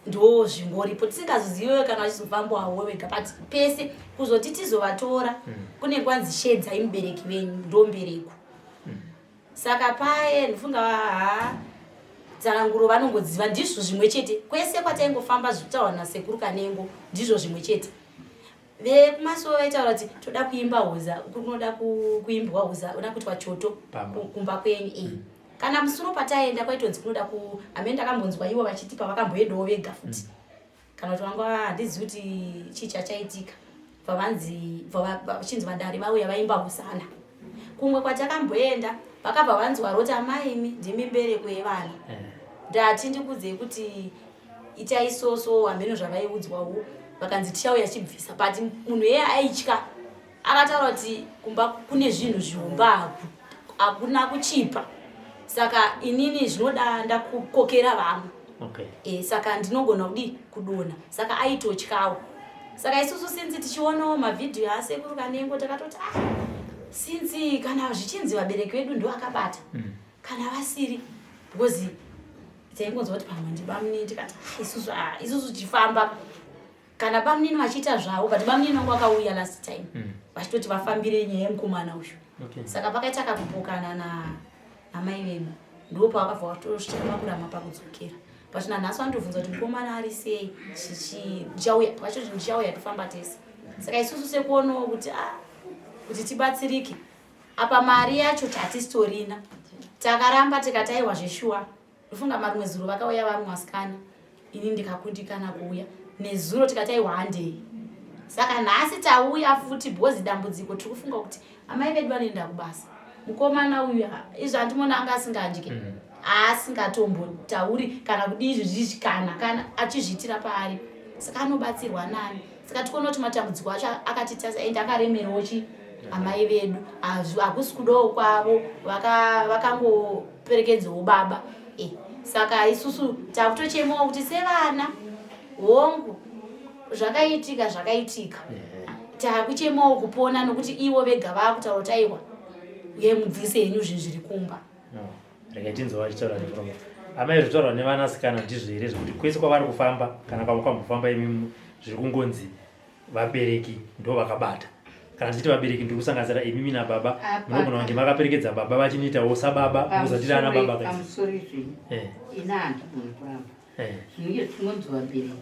ndo zvingoripo tisingazozive kana vachizofambawo wega but pese kuzoti tizovatora kune kwanzi shedzai mubereki wenyu ndo mbereko saka paye ndifunga tsananguro vanongodziva ndizvo zvimwe chete kwese kwataingofamba zvitaura nasekuru kanengo ndizvo zvimwe chete vekumasoro vaitaura kuti toda kuimba hoza kunoda kuimbwa hoza oda kuitwa choto kumba kwenyu kana musoro pataenda kwaitonzi kunoda amene ndakambonzwa ivo vachiti pavakamboendawo vega futi kana kuti vanga handizivi kuti chichachaitika vachinzi vandare vauya vaimba hosana kumwe kwatakamboenda vakabva vanzwa roti amaimi ndimi mbereko yevana ndati ndikudzei kuti itaisoso hameno zvavaiudzwawo vakanzi tichauya chibvisa but munhu yeye aitya akataura kuti kumba kune zvinhu zviumba hakuna kuchipa saka inini zvinoda ndakukokera vamwe saka ndinogona kudi kudona saka aitotyawo saka isusu sinzi tichionawo mavhidhiyo asekuru kanengo takatoti sinzi kana zvichinzi vabereki vedu ndo akabata kana vasiri because taingonzwa kuti pamwe ndibamuni tikati isusu tichifamba kana bamnini vachiita zvavo but bamnini vangu vakauya last time vachitoti vafambire nyaya yemukomana uyu saka pakaita kakupokana namai vedu ndo pavakabva vatosvika kurama pakudzokera but nanhasi vanotobvunza kuti mukomana ari sei vachoti ndichauya tofamba tese saka isusu sekuonawo kuti tibatsirike apa mari yacho tatistorina takaramba tikataiwa zveshuwa ndofunga marimwe zuro vakauya vamwe vasikana ini ndikakundikana kuuya nezuro tikataiwa handei saka nhasi tauya futi bhozi dambudziko tiri kufunga kuti amai vedu vanoenda kubasa mukomana uyu izvo handimona anga asingandike asingatombotauri kana kudi izvi zvichikana kana achizviitira paari saka anobatsirwa nani saka tikuona kuti matambudziko acho akatitasa ende akaremerewo amai vedu hakusi kudawo kwavo vakangoperekedzawo baba saka isusu takutochemawo kuti sevana hongu zvakaitika takuchemawo kupona nokuti ivo vega vakutaura kuti aiwa yemubvise yenyu zvinhu zviri kumba regai tinzwa vachitaura neproma amai zvitaurwa nevanasikana ndizvo here zvekuti kwese kwavari kufamba kana kwamukambofamba imimi zviri kungonzi vabereki ndo vakabata kana tichiti vabereki ndiri kusanganisira imimi nababa munogona kunge makaperekedza baba vachinoitawo sababa muzatira ana baba pamusori zvinhu ina handigoni kuramba zvinenge tinonzi vabereki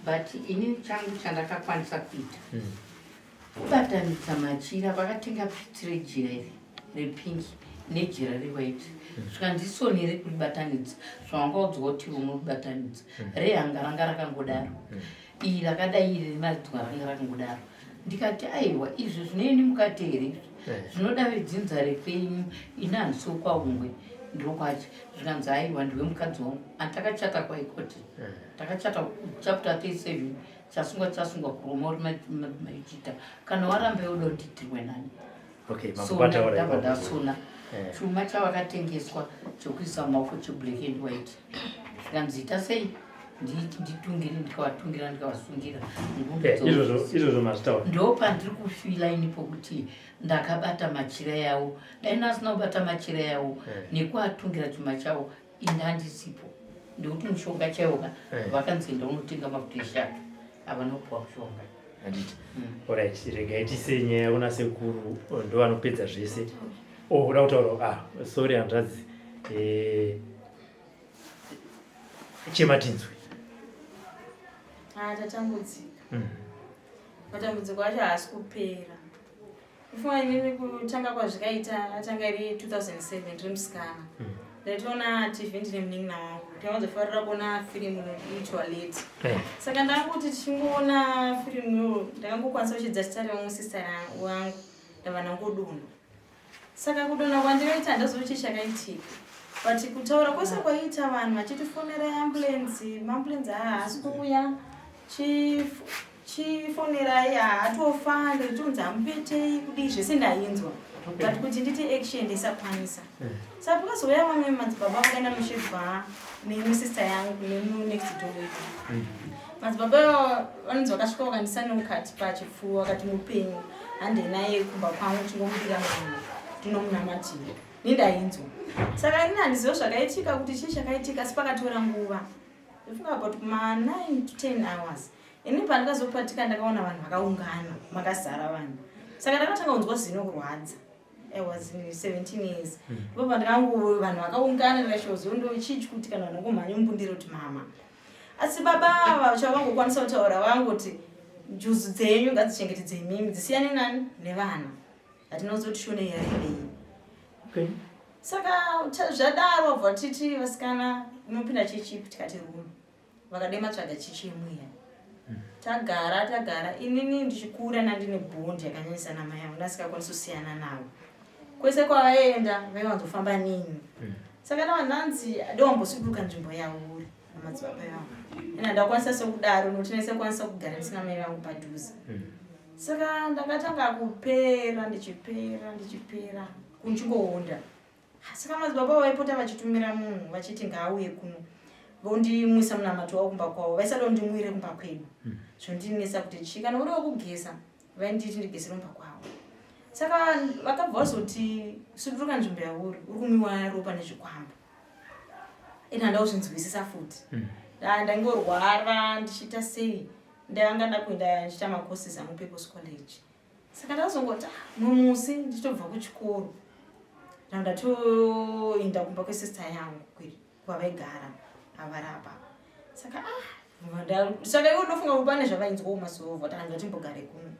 but ini changu chandakakwanisa kuita kubatanidza machira vakatenga pitire jira iri repingi nejira rewhite zvikandisonere kuribatanidza zvavangaudzwa kuti unoribatanidza rehanga ranga rakangodaro iri rakadai iri remadzwa ranga rakangodaro ndikati aiwa izvi zvinoeni mukateere zvinoda vedzinza rekwenyu ina handiso kwaumwe ndokwacho zvikanzi aiwa ndiwe mukadzi wangu antakachata kwaikoti takachata chapter 37 chasungwa kuroma uri maichita kana warambe uda kutitirwe nani so ndabadasuna chuma chavakatengeswa chokuisa maoko cheblack and white zvikanzi ita sei nditungire ndikavatungira ndikavasungira izvozvo mazvitaura ndo pandiri kufila inipo kuti ndakabata machira yavo daina asina kubata machira yavo nekuatungira chuma chavo ini handisipo ndekuti mushonga chaiwoka vakanzi enda unotenga mafuta eshatu avanopuwa mushonga handiti orit regai tise nyaya yakuna sekuru ndo vanopedza zvese uda kutaura sorry hanzvadzi chematinzwi tatambudzika matambudziko acho haasi kupera ifunga inini kutanga kwazvikaita atanga iri 2007 ndiri musikana ndaitoona tv ndine munin'ina wangu taiwanzofarira kuona firimu inoitwa late saka ndangoti tichingoona firimuyo ndakangokwanisa kuchidza zita remusista wangu ndava nangodona saka kudona kwandinoita handazoti chakaitika but kutaura kwese kwaita vanhu vachitifonera maambulensi haasi kuuya chifonerai haatofa ndiritonzi amupetei kudii zvese ndainzwa but kuti nditi action ndisakwanisa saka pakazouya vamwe madzibaba vakaenda mushedzwa nemusista yangu nemunext door wedu madzibaba vanonzi vakasvika vakandisana ukati pachifuwa vakati mupenyu hande naye kumba kwangu chingomudira munhu tinomunamatira nindainzwa saka ini handizivo zvakaitika kuti chii chakaitika asi pakatora nguva ifunga about kuma 9 to 10 hours ini pandakazopatika ndakaona vanhu vakaungana makazara vanhu saka ndakatanga kunzwa zino kurwadza I was 17 years ndipo pandakangu vanhu vakaungana ndikashozondo chichikuti kana vanongomhanya mumbundiro kuti mama asi baba chavangokwanisa kutaura vangu kuti juzu dzenyu ngadzichengetedze mimi dzisiyane nani nevana hatinozoti shone yarebei saka zvadaro vhatiti vasikana unopinda chichipi tikati rume vakade matsvaga chichimwiya tagara inini ndichikura nandine bhondi yakanyanyisa namai yangu ndasingakwanisi kusiyana navo kwese kwavaenda vaivanzofamba nini saka navanhanzi adewambosviduka nzvimbo yavo uri namadzibaba yangu ena ndakwanisa sokudaro nokuti ndaisekwanisa kugara ndisina mai vangu padhuze saka ndakatanga kupera ndichipera kunchingoonda saka madzibaba vaipota vachitumira munhu vachiti ngaauye kuno vondimwisa munamato wavo kumba kwavo vaisada kundimwire kumba kwedu zvondinesa kuti chika nokuda wekugesa vainditi ndigesere kumba kwavo saka vakabva vazoti suduruka nzvimbo yauri uri kumwiwa ropa nezvikwambo ena handazvinzwisisa futi ndangorwara ndichiita sei ndanga ndakuenda ndichiita macourses angu People's College saka ndazongoti mumusi ndichitobva kuchikoro ndatoenda kumba kwesister yangu kwavaigara avarapa saka saka iwo ndofunga kuti pane zvavainzwawo masova tanga timbogare kuno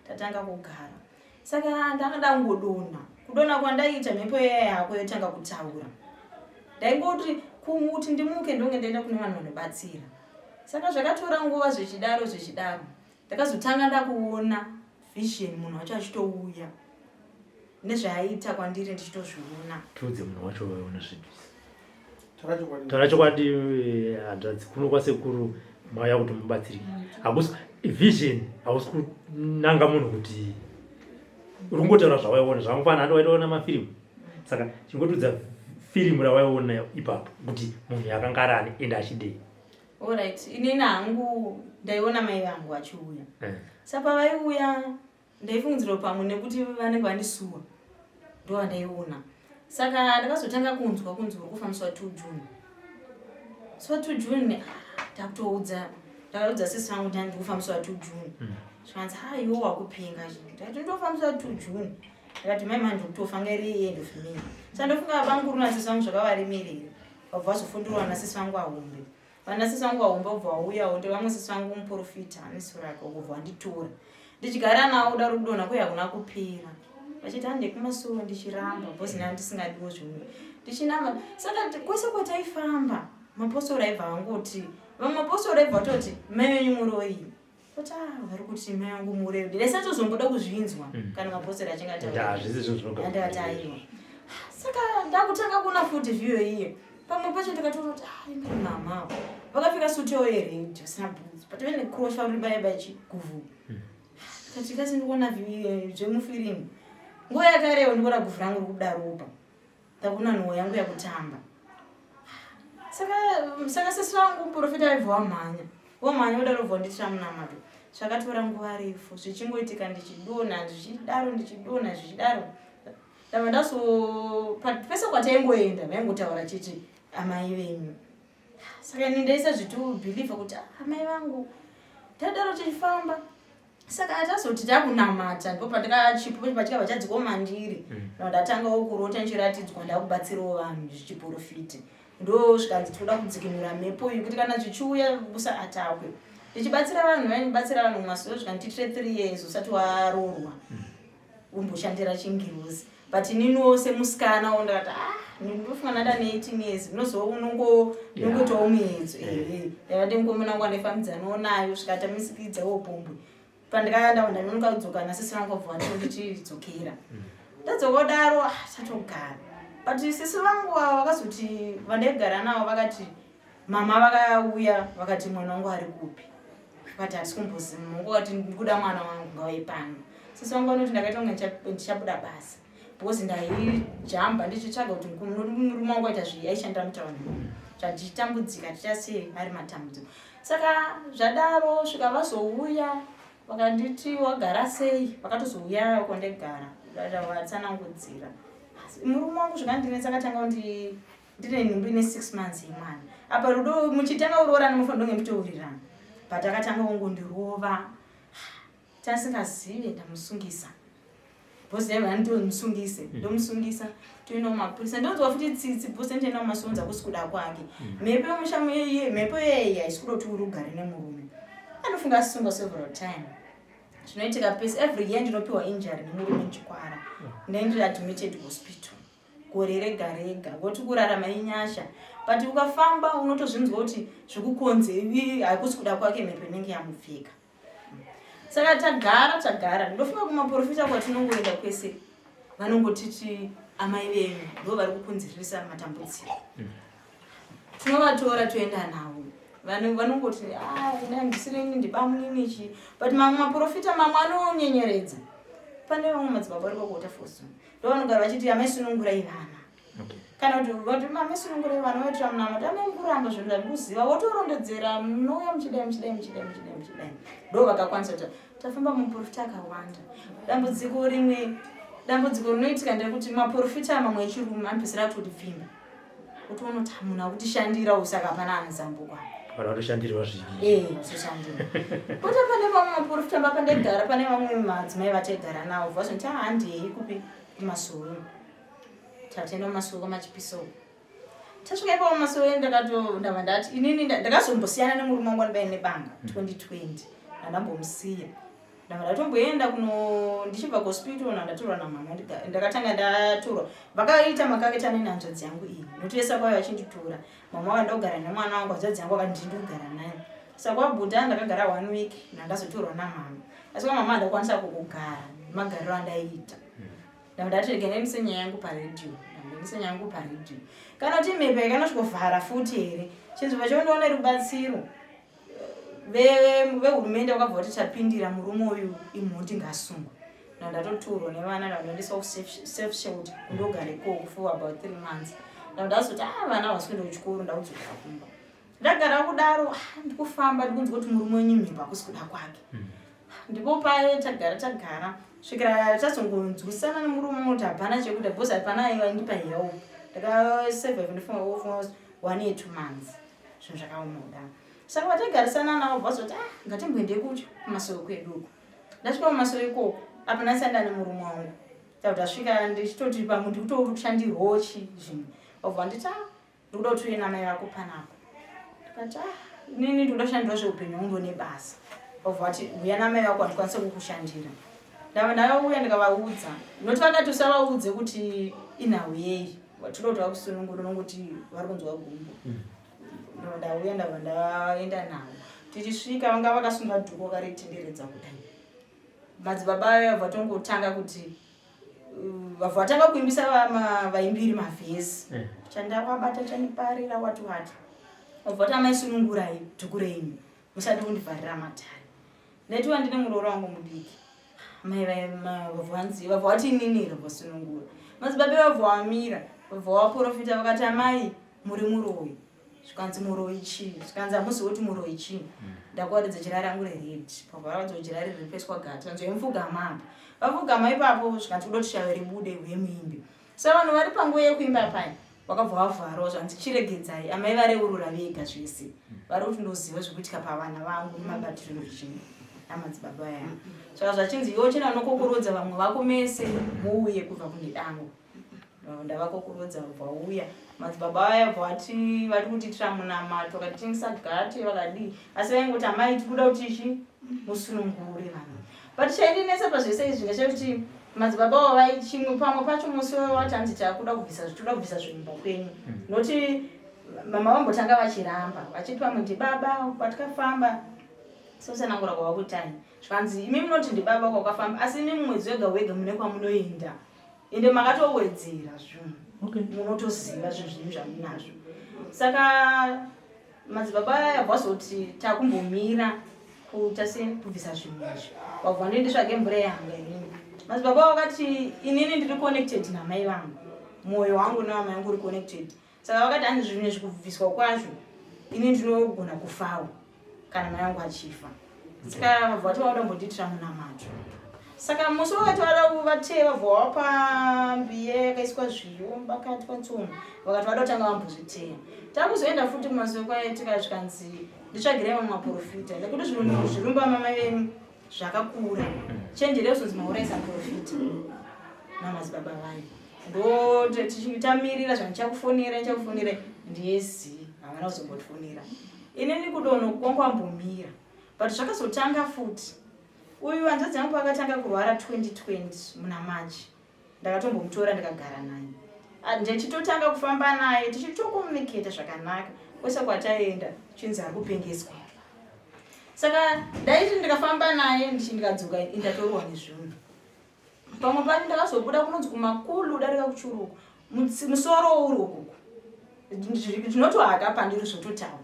tatanga kugara saka ndakada kudona kwandaita mhepo yako yotanga kutaura ndaingoti kumuti ndimuke ndonge ndaenda kune vanhu vanobatsira saka zvakatora nguva zvichidaro ndakazotanga ndakuona vision munhu wacho achitouya nezvaaita kwandiri ndichitozviona tudze munhu wacho waiona zvidhisi taura chokwadi hanzvadzi kuno kwasekuru mauya kuti mubatsirike hakusi vision hausi kunanga munhu kuti uri kungotaura zvawaiona zvamufana handi waitoona mafirimu saka chingotudza firimu rawaiona ipapo kuti munhu yakanga arani ende achidei alright inini hangu ndaiona mai vangu vachiuya saka vaiuya ndaifungidzira pamwe nekuti vanenge vandisuwa ndo vandaiona saka ndakazotanga kunzwa uri kufambiswa 2 June so 2 June ndakaudza sisi vangu kuti ndiri kufambiswa 2 June zvikanzi iwo wakupinga ndikati ndofambiswa 2 June ndikati mai manje kutofa ngeri end of me saka ndofunga vangu runa sisi vangu zvakavaremerera vabva vazofundirwa nasisi vangu ahombe vanasisi vangu ahombe ubva wauyawo ndi vamwe sisi vangu muprofita nesurako kubva wanditora ndichigara nawo daro kudona kuya kuna kupera vachiti hande kumasoro ndichiramba bhozi nani ndisingadiwo zvimwe ndichinama saka kwese kwataifamba mapostori aibva angoti vamwe mapostori aibva vatoti mai venyu muroyi kuti vari kuti mai vangu muroyi ndaisatozomboda kuzvinzwa kana mapostori achinge ataandikati aiwa saka ndakutanga kuona futi vhiyo iye pamwe pacho ndikatoona kuti mama vakapfeka suti yawo yeredhi sina bhutsi but vene krosha uri baibai chiguvhu kati kasi ndikuona zvemufirimu nguva yakareva ndikuona guvhu rangu riri kudaropa ndakuona nhoo yangu yakutamba saka sisi vangu muprofita vaibva wamhanya udarobva nditira munamato zvakatora nguva refu zvichingoitika ndichidona zvichidaro ndava ndaso pese kwataingoenda vaingotaura chiti amai venyu saka ini ndaisa zvitobhilivha kuti amai vangu tadaro tichifamba saka atazoti takunamata ndipo pandikachipo pachikabva chadzikwa mandiri ndandatangawo kurota ndichiratidzwa ndakubatsirawo vanhu zvichiprofiti ndo zvikanzi toda kudzikinura mhepo iyi kuti kana zvichiuya busa atakwe ndichibatsira vanhu vainibatsira vanhu mumazuva zvikandititire 3 years usati waroorwa umboshandira chingirozi but ininiwo semusikana ndakati ndofunga nada ne18 years unozova unongotowo muyedzo ndandingomuna ndaifambidzanawo nayo svikata misikidzawo bombwe pandikaenda ndanonoka kudzoka nasisi vangu vabva ndichidzokera ndadzokodaro tatogara but sisi vangu vakazoti vandaigara navo vakati mama vakauya vakati mwana wangu ari kupi vakati hatisi kumboziva mungu vakati ndikuda mwana wangu ngawaipano sisi vangu vanoti ndakaita kunge ndichabuda basa because ndaijamba ndichitsvaga kuti murume wangu aita zvii aishandira mutauni zvandichitambudzika tichasei ari matambudziko Saka zvadaro svika vazouya vakanditi wagara sei, vakatozouya kondegara vatsanangudzira. Murume wangu zvakandinetsa akatanga kuti ndine nhumbi ine 6 months yemwana. Apa rudo muchitanga urora nemufanira kunge mutourirana. But akatanga kungondirova. Tasingazive ndamusungisa. Bose vantu musungise, ndomusungisa. Toina mapurisa. Ndonzwa futi tsitsi bose ndina masonza kusikuda kwake. Mepe mushamu yeye, mepe yeye isikudo turugare nemurume. Anofunga sunga several time. Zvinoitika pese every year ndinopiwa injury nemurume chikwara. Ndaendera admitted hospital. Gore rega rega, goti kurarama inyasha. But ukafamba unotozvinzwa kuti zvikukonze hakusikuda kwake mepe inenge yamupfeka. Saka tagara ndofika kumaprofita kwatinongoenda kwese vanongotiti amai venyu ndo vari kukunzirisa matambudziko. Tinovatora toenda navo. Vanongoti ndisireni ndibamuninichi. But mamwe maprofita mamwe anonyenyeredza. Pane vamwe madzibaba vari kokota fosu. Ndo vanogara vachiti amai sunungurai vana. Kana kuti mama sunungurai vana waitira munama tamenguramba zvinhu zvandikuziva wotorondedzera munouya muchidai. Ndo vakakwanisa kuti tafamba muprofita akawanda. Dambudziko rinoitika ndekuti maprofita mamwe echirume anopedzisira kuti pfimba. Kuti unotamuna kuti shandira usaka pana anzambuka. Kana kutoshandirwa zviri. Usoshandira. Kuti pane vamwe maprofita mbapandegara pane vamwe madzimai vategara nawo. Vazonti handei kupi masoro. Tatenda masoro machipiso. Tasvika ipapo masoro ndakatondava ndati inini ndakazombosiyana nemurume wangu andibaine banga 2020. Ndambomusiya. Ndatomboenda kuno ndichibva hospital ndatorwa namama ndakatanga ndatorwa. Vakaita makaketa nenhanzvadzi yangu iyi. Notesa kwayo vachinditora. Mama wakandogara nemwana wangu hanzvadzi yangu akandindogara naye. Saka kwabhuta ndakagara 1 week ndandazotorwa namama. Asi mama ndakwanisa kugara magariro andaita. Ndati ngendise nyaya yangu paredio. Kana kuti mepe kanosvikovhara futi here. Chinzwa chondoona rubatsiro. Vehurumende vakabva kuti tapindira murume uyu imhoti ngasungwe. Ndatotorwa nevana ndandiswa safe shelter ndogare ko for about 3 months. Ndazoti vana vaswenda kuchikoro ndaudzokera kumba. Ndagara kudaro ndikufamba ndikunzwa kuti murume wenyu mimba kusikuda kwake. Ndipo paye tagara svikira tazongonzwisana nemurume kuti hapana chekuda bhosi hapana aivandipa help. Ndakasurvive ndifunga 1 year 2 months. Zvinhu zvakaomoda. Saka vatagarisana navo vazoti ngatimboende kumasoro kwedu. Ndasvika kumasoro ikoko apa ndasanda nemurume wangu. Tasvika ndichitoti pamwe ndikutoshandirwawo zvinhu. Vabva nditi ndikuda kuti uye namai vako panapa. Ndikati inini ndikuda kushandira zveupenyu hwangu nebasa. Vabva vati uya namai vako handikwanisa kukushandira. Ndauya ndikavaudza. Noti vakati usavaudze kuti inhau yei. Toda kuti vakusunungura nekuti vari kunzwa gumbo. Ndauya ndaenda navo. Tichisvika vanga vakasunga dhuku vakaritenderedza kudai. Madzibaba vatongotanga kuti vatanga kuimbisa vaimbiri mavhesi. Chandakabata chaniparira watu. Vati amai sunungurai dhuku renyu. Musati kundivharira matare. Ndatiwa ndine murooro wangu mudiki. Mai vavwanziva vati inini vasunungura. Madzibaba vavamira. Vavaprofita vakati amai muri muroyi. Zvikanzi muroyi chii? Zvikanzi hamuzi kuti muroyi chii? Ndakuwaridza jira rangu rered. Pabvaradza jira riri peswa gata. Nzvemfugama apa. Vafugama ipapo zvikanzi kuda kuti shave ribude hwemuimbi. Saka vanhu vari panguva yekuimba paya vakabva vavharawo zvanzi chiregedzai. Amai vareurura vega zvese. Vari kuti ndoziva zvikuitika pavana vangu nemabatiriro zvichinhu. Namadzibaba aya. Saka zvachinzi iwo chena unokokorodza vamwe vako mese muuye kubva kune dango. Ndavakokorodza vauya. Madzibaba aya vari kutitira munamato vakatengesa gati vakadii. Asi vaingoti amai tikuda kuti musunungure vanhu. But chaindinesa pazvese izvi ngechekuti madzibaba avo vaichimwe pamwe pacho musi watanzi takuda kubvisa zvinhu kwenyu. Noti mama vambotanga vachiramba vachiti pamwe ndibaba patikafamba sosanangura kwavakutani. Zvikanzi imi munoti ndibaba kwakafamba asi imi mwedzi wega wega mune kwamunoenda. Ende makatowedzera zvinhu. Munotoziva zvinhu zvinhu zvamunazvo. Saka madzibaba aya vazoti takumbomira kubvisa zvinhu izvi. Vabva ndenditsvage mvura yanga inini. Madzibaba vakati inini ndiri connected namai vangu. Mwoyo wangu naamai vangu uri connected. Saka vakati hanzi zvinhu izvi kubviswa kwazvo inini ndinogona kufawo. kana mai vangu achifa. Saka vabva vada kumbondiitira munamadzo. Saka musi wakati vada kuvateva vabva pambiya yakaiswa zviyo pakati patsono vakati vada kutanga vambozviteya. Takuzoenda futi kumasuo kwaye tikasvikanzi nditsvagire mamwe maprofita nekuti zvinhu zvirumba mamai venyu zvakakura. Chenjerei kuzonzi mauraisa profita namadzibaba vanyu. Ndo tichitamirira zvandichakufonera ndiyezi havana kuzombotifonera. Inini kudono kwangwambomira. But zvakazotanga futi. Uyu hanzvadzi yangu akatanga kurwara 2020 muna March. Ndakatombomutora ndikagara naye. Ndichitotanga kufamba naye tichitokomuniketa zvakanaka. Kwese kwataenda chinzi ari kupengeswa. Saka ndaiti ndikafamba naye ndikadzoka ndatorwa nezvinhu. Pamwe pacho ndakazobuda kunonzi kumakulu darika kuchuruku. Musoro uri ukuku. Ndinotohaka pandiri zvototaura.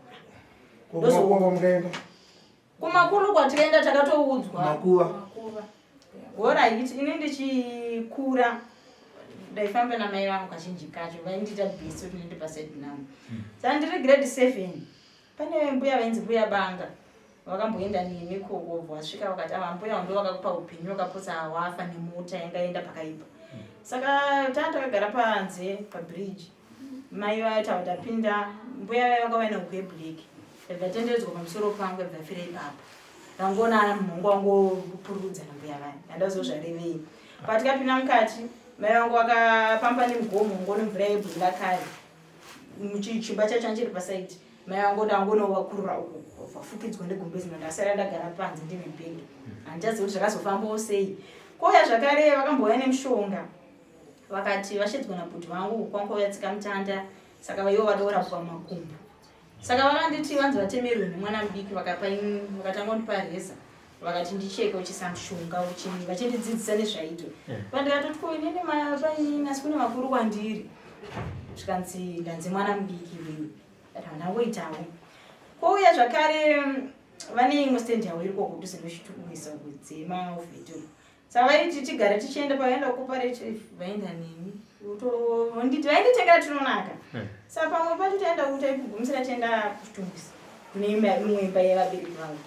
Kumakulu kwatikaenda takatoudzwa. Makuva. Alright, ini ndichikura ndaifamba namai vangu kazhinji kacho vaindiita bhizi kuti ndiende paside now. Saka ndiri grade 7. Pane mbuya vainzi mbuya Banga. Vakamboenda neni koko vasvika vakati mbuya ndo vakakupa upenyu wakapotsa wafa nemota yangaenda pakaipa. Saka takagara panze pabridge. Mai vaita vatapinda mbuya vakawana ukweblack. Ndatenderedzwa pamusoro pangu bvafira ipapo. Ndangona munhu wangu kupurudza nambuya vaya. Ndazozvarevei. Patikapinda mukati mai vangu vakapamba nemugomo ngono mvura yebwira kare. Muchichimba chacho chiri paside. Mai vangu ndangonovakurura uko. Vafukidzwa negumbezi ndasara ndagara panze ndine bhegi. Handichazivi kuti zvakazofambawo sei. Koya zvakare vakambouya nemushonga. Vakati vashidzwa nabhuti vangu kwangu yatsika mutanda. Saka vaivo vada kurapwa makumbo. Saka vakanditi vanzi vatemerwe nemwana mudiki vakatanga kundipareza. Vakati ndicheke uchisa mushonga uchini vachindidzidzisa nezvaitwa. Pandikatoti ko inini paini asi kune makuru kwandiri. Zvikanzi ndanzi mwana mudiki wewe. Ndangoitawo. Kouya zvakare vane imwe stand yawo iri kudhuze nochitukuisa kudzema uvhitoro. Saka vaiti tigare tichienda pavaenda kuoperate vaenda neni. Nditi vainditengera tinonaka. Saka pamwe pacho taenda kutaigumisira tienda kuchitumbisa. Kune imwe imba yevabereki vangu.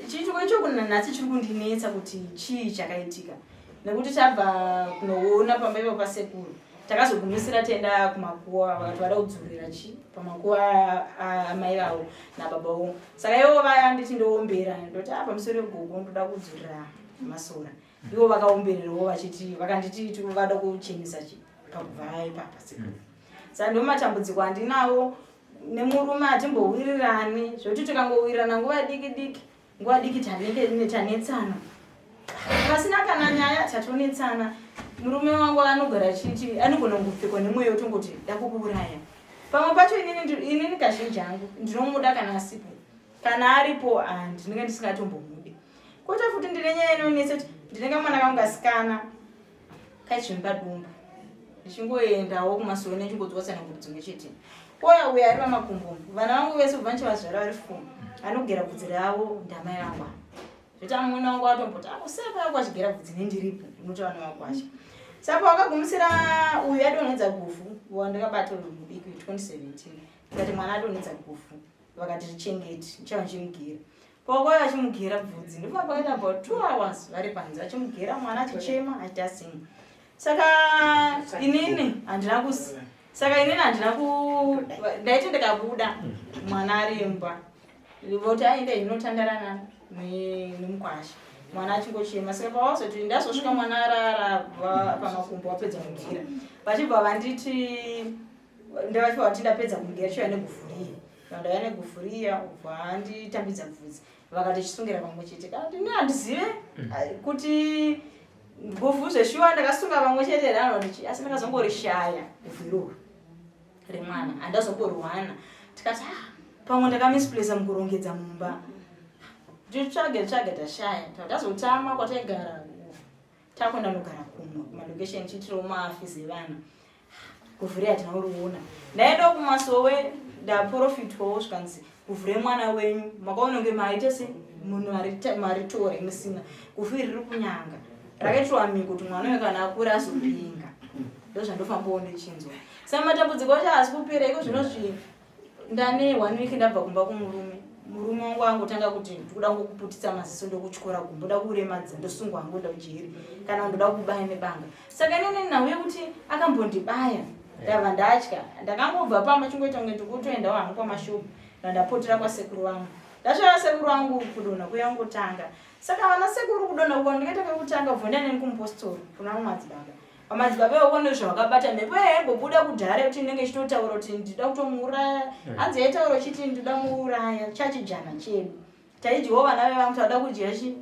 Chituko icho kunanhasi chiri kundinetsa kuti chii chakaitika. Nekuti tabva kunoona pamba ipo pasekuru. Takazogumisira tienda kumakuwa vakati vada kudzurira pamakuwa amai vavo nababa vavo. Saka ivo vaya nditi ndoombera ndoti pamusoro pegogo ndoda kudzurira masora. Ivo vakaombererawo vachiti vakanditi vada kuchenesa pakubva ipapa sekuru. Saka ndo matambudziko andinawo nemurume atimbowirirani zvokuti tikangowirirana nguva diki nguva diki tanetsana. Pasina kana nyaya tatonetsana. Murume wangu anogara achiti anogona kungopfekwa nemweya utongoti ndakukuuraya. Pamwe pacho inini kazhinji yangu ndinomuda kana asipo. Kana aripo ndinenge ndisingatombomude. Kota futi ndine nyaya inonetsa kuti ndinenge mwana kangu kasikana kachimba dumbu. Ndichingoendawo kumasuo nechingodzwasana kuti dzimwe chete. Koya uya ari pamakumbo. Vana vangu vese kubva nchivazvara vari 4. Anogera bvudzi ravo ndamai vangu. Zvita mwana wangu atomboti akusapa yako achigera bvudzi nendiripo unoti vana vakwasha. Saka wakagumisira uyu adonedza gufu wandakabata mudiki 2017. Ndikati mwana adonedza gufu vakati tichengeti ndichava ndichimugera. Pakwai vachimugera bvudzi ndipo pakaita about 2 hours vari panze vachimugera mwana achichema achiti asinga. Saka inini handina ndaiti ndikabuda mwana aremba. Voti aenda inotandarana nemukwasha. Mwana achingochema. Saka pawazoti ndazosvika mwana arara pamakumbo wapedza kumugera. Vachibva vanditi ndavachibva vati ndapedza kumugera chiva negufuriya. Ndauya negufuriya ubva nditambidza bvudzi. Vakati chisungira pamwe chete. Kandi ini handizive kuti gufu zveshuwa ndakasunga pamwe chete ranoti asi ndakazongorishaya gufu iroro remwana handazongoriwana. Tikati pamwe ndakamisplace mukurongedza mumba. Nditsvage tashaya. Tazotama kwataigara. Takwenda nogara kumwe kumalocation chitiro maafisi evana. Kuvhuri hatinauriona. Ndaenda kumasowe ndaprofitwawo zvikanzi kuvhure mwana wenyu makaona kunge maite se munhu maritora musina kuvhuri riri kunyanga. Rakaitwa miko kuti mwana uyu kana akura azopinga. Ndozvandofambawo ndichinzwa. Saka matambudziko acho haasi kupera iko zvinozvi ndane 1 week ndabva kumba kumurume. murume wangu angotanga kuti ndikuda ngokuputisa maziso ndokutyora gumbo ndoda kuremadza ndosungwa hangu ndoda kujiri kana ndoda kubaya nebanga saka inini nauye kuti akambondibaya ndabva ndatya ndakangobva pamba chingoita kunge ndikutoendawo hangu kwamashopu ndandapotera kwasekuru wangu ndasvika sekuru wangu kudonha kuya ngotanga saka vana sekuru kudonha kuwa ndikaita kwekutanga bvonda neni kumpostori kuna mumadzibaba pamadzibaba iwoko ndozvawakabata mhepo yayambobuda kudhara kuti ndinenge chitotaura kuti ndida kutomuuraya hanzi yaitaura chiti ndida muuraya chachijana chedu taidyiwo vana vevangu tauda kudya chi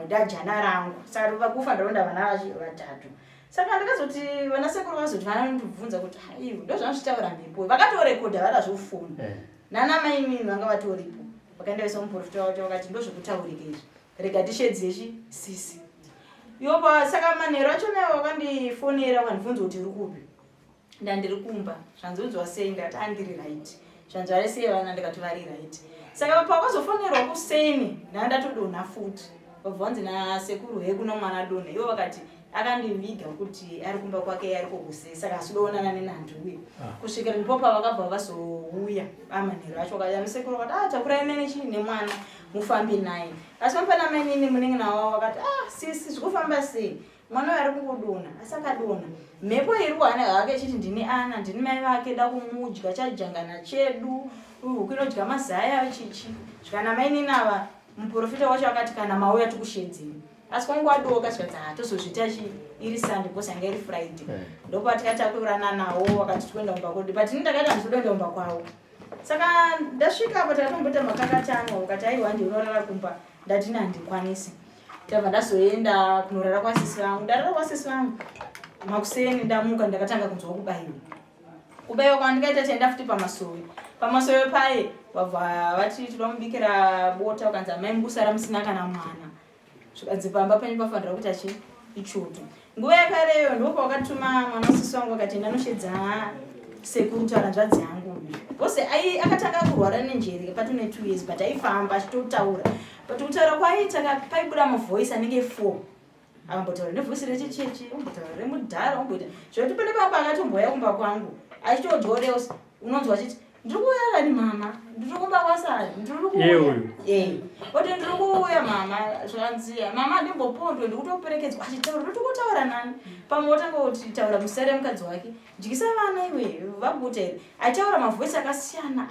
ndajana rangu saka vakufa ndaronda vana vachi vatatu saka ndikazoti vana sekuru vazoti vanondibvunza kuti haiwa ndozvanozvitaura mhepo vakatorekodha varazvofona nana maimini vanga vatoripo vakaendaisa muprofita wacho vakati ndozvekutaurika izvi rega tishedzechi sisi yopa saka manheru acho nayo vakandifonera vakandibvunza kuti uri kupi ndandiri kumba zvanzonzwa sei ndati andiri right zvanzwa vari sei vana ndikati vari right saka pakazofonerwa kuseni ndandatodonha futi vabva vanzi nasekuru heku nomwana donha ivo vakati akandiviga kuti ari kumba kwake ari koguse saka asidoonana nenhantuwe kusvikira ndipo pavakabva vazouya amanheru acho kaamusekuru vakati takurai nene chii nemwana mufambi naye asi mapana mainini munenge navo vakati sisi zvikufamba sei mwana uyo ari kungodonha asi akadonha mhepo iri kuhana hake chiti ndini ana ndini mai vake da kumudya chajangana chedu huku inodya mazaya chichi zvikana mainini ava muprofita wacho akati kana mauya tikushedzeni asi kwanguadoka tikati tozozvita chi iri sande bcause anga iri friday ndopatikatakurana nawo vakati tikuenda kumba kodi patini ndakaita ndizodoenda kumba kwavo saka ndasvika apo takatomboita makakatanwa ukati aiwa ndiunorara kumba ndati handikwanisi tabva ndazoenda kunorara kwasisi vangu ndarara kwasisi vangu makuseni ndamuka ndakatanga kunzwa kubayiwa kwandikaita tienda futi pamasowe paye vabva vati toda mubikira bota ukanzi amai mbusara musina kana mwana zvikanzi pamba penyu pafanira kuti achi ichoto nguva yakareyo ndopa wakatuma mwana wasisi wangu akati ndanoshedza sekuru taura nzvadzi yangu bose akatanga kurwara nenjere patune 2 years but aifamba achitotaura but kutaura kwaiita paibuda mavoisi anenge 4 akambotaura nevhoisi rechichechi ombotaura remudhara omboita zvekuti pane pamba akatomboya kumba kwangu achitodzoreosi unonzwa achiti ndiri kuuya kani mama ndiri kumba kwasari ndiri kuuya kuti ndiri kuuya mama zvakanziya mama ndimbopondwe ndikutoperekedzwa achitaura ndotokutaura nani pamwe otanga kuti taura musare mukadzi wake dyisa vana iwe vaguta here achitaura mavhoisi akasiyana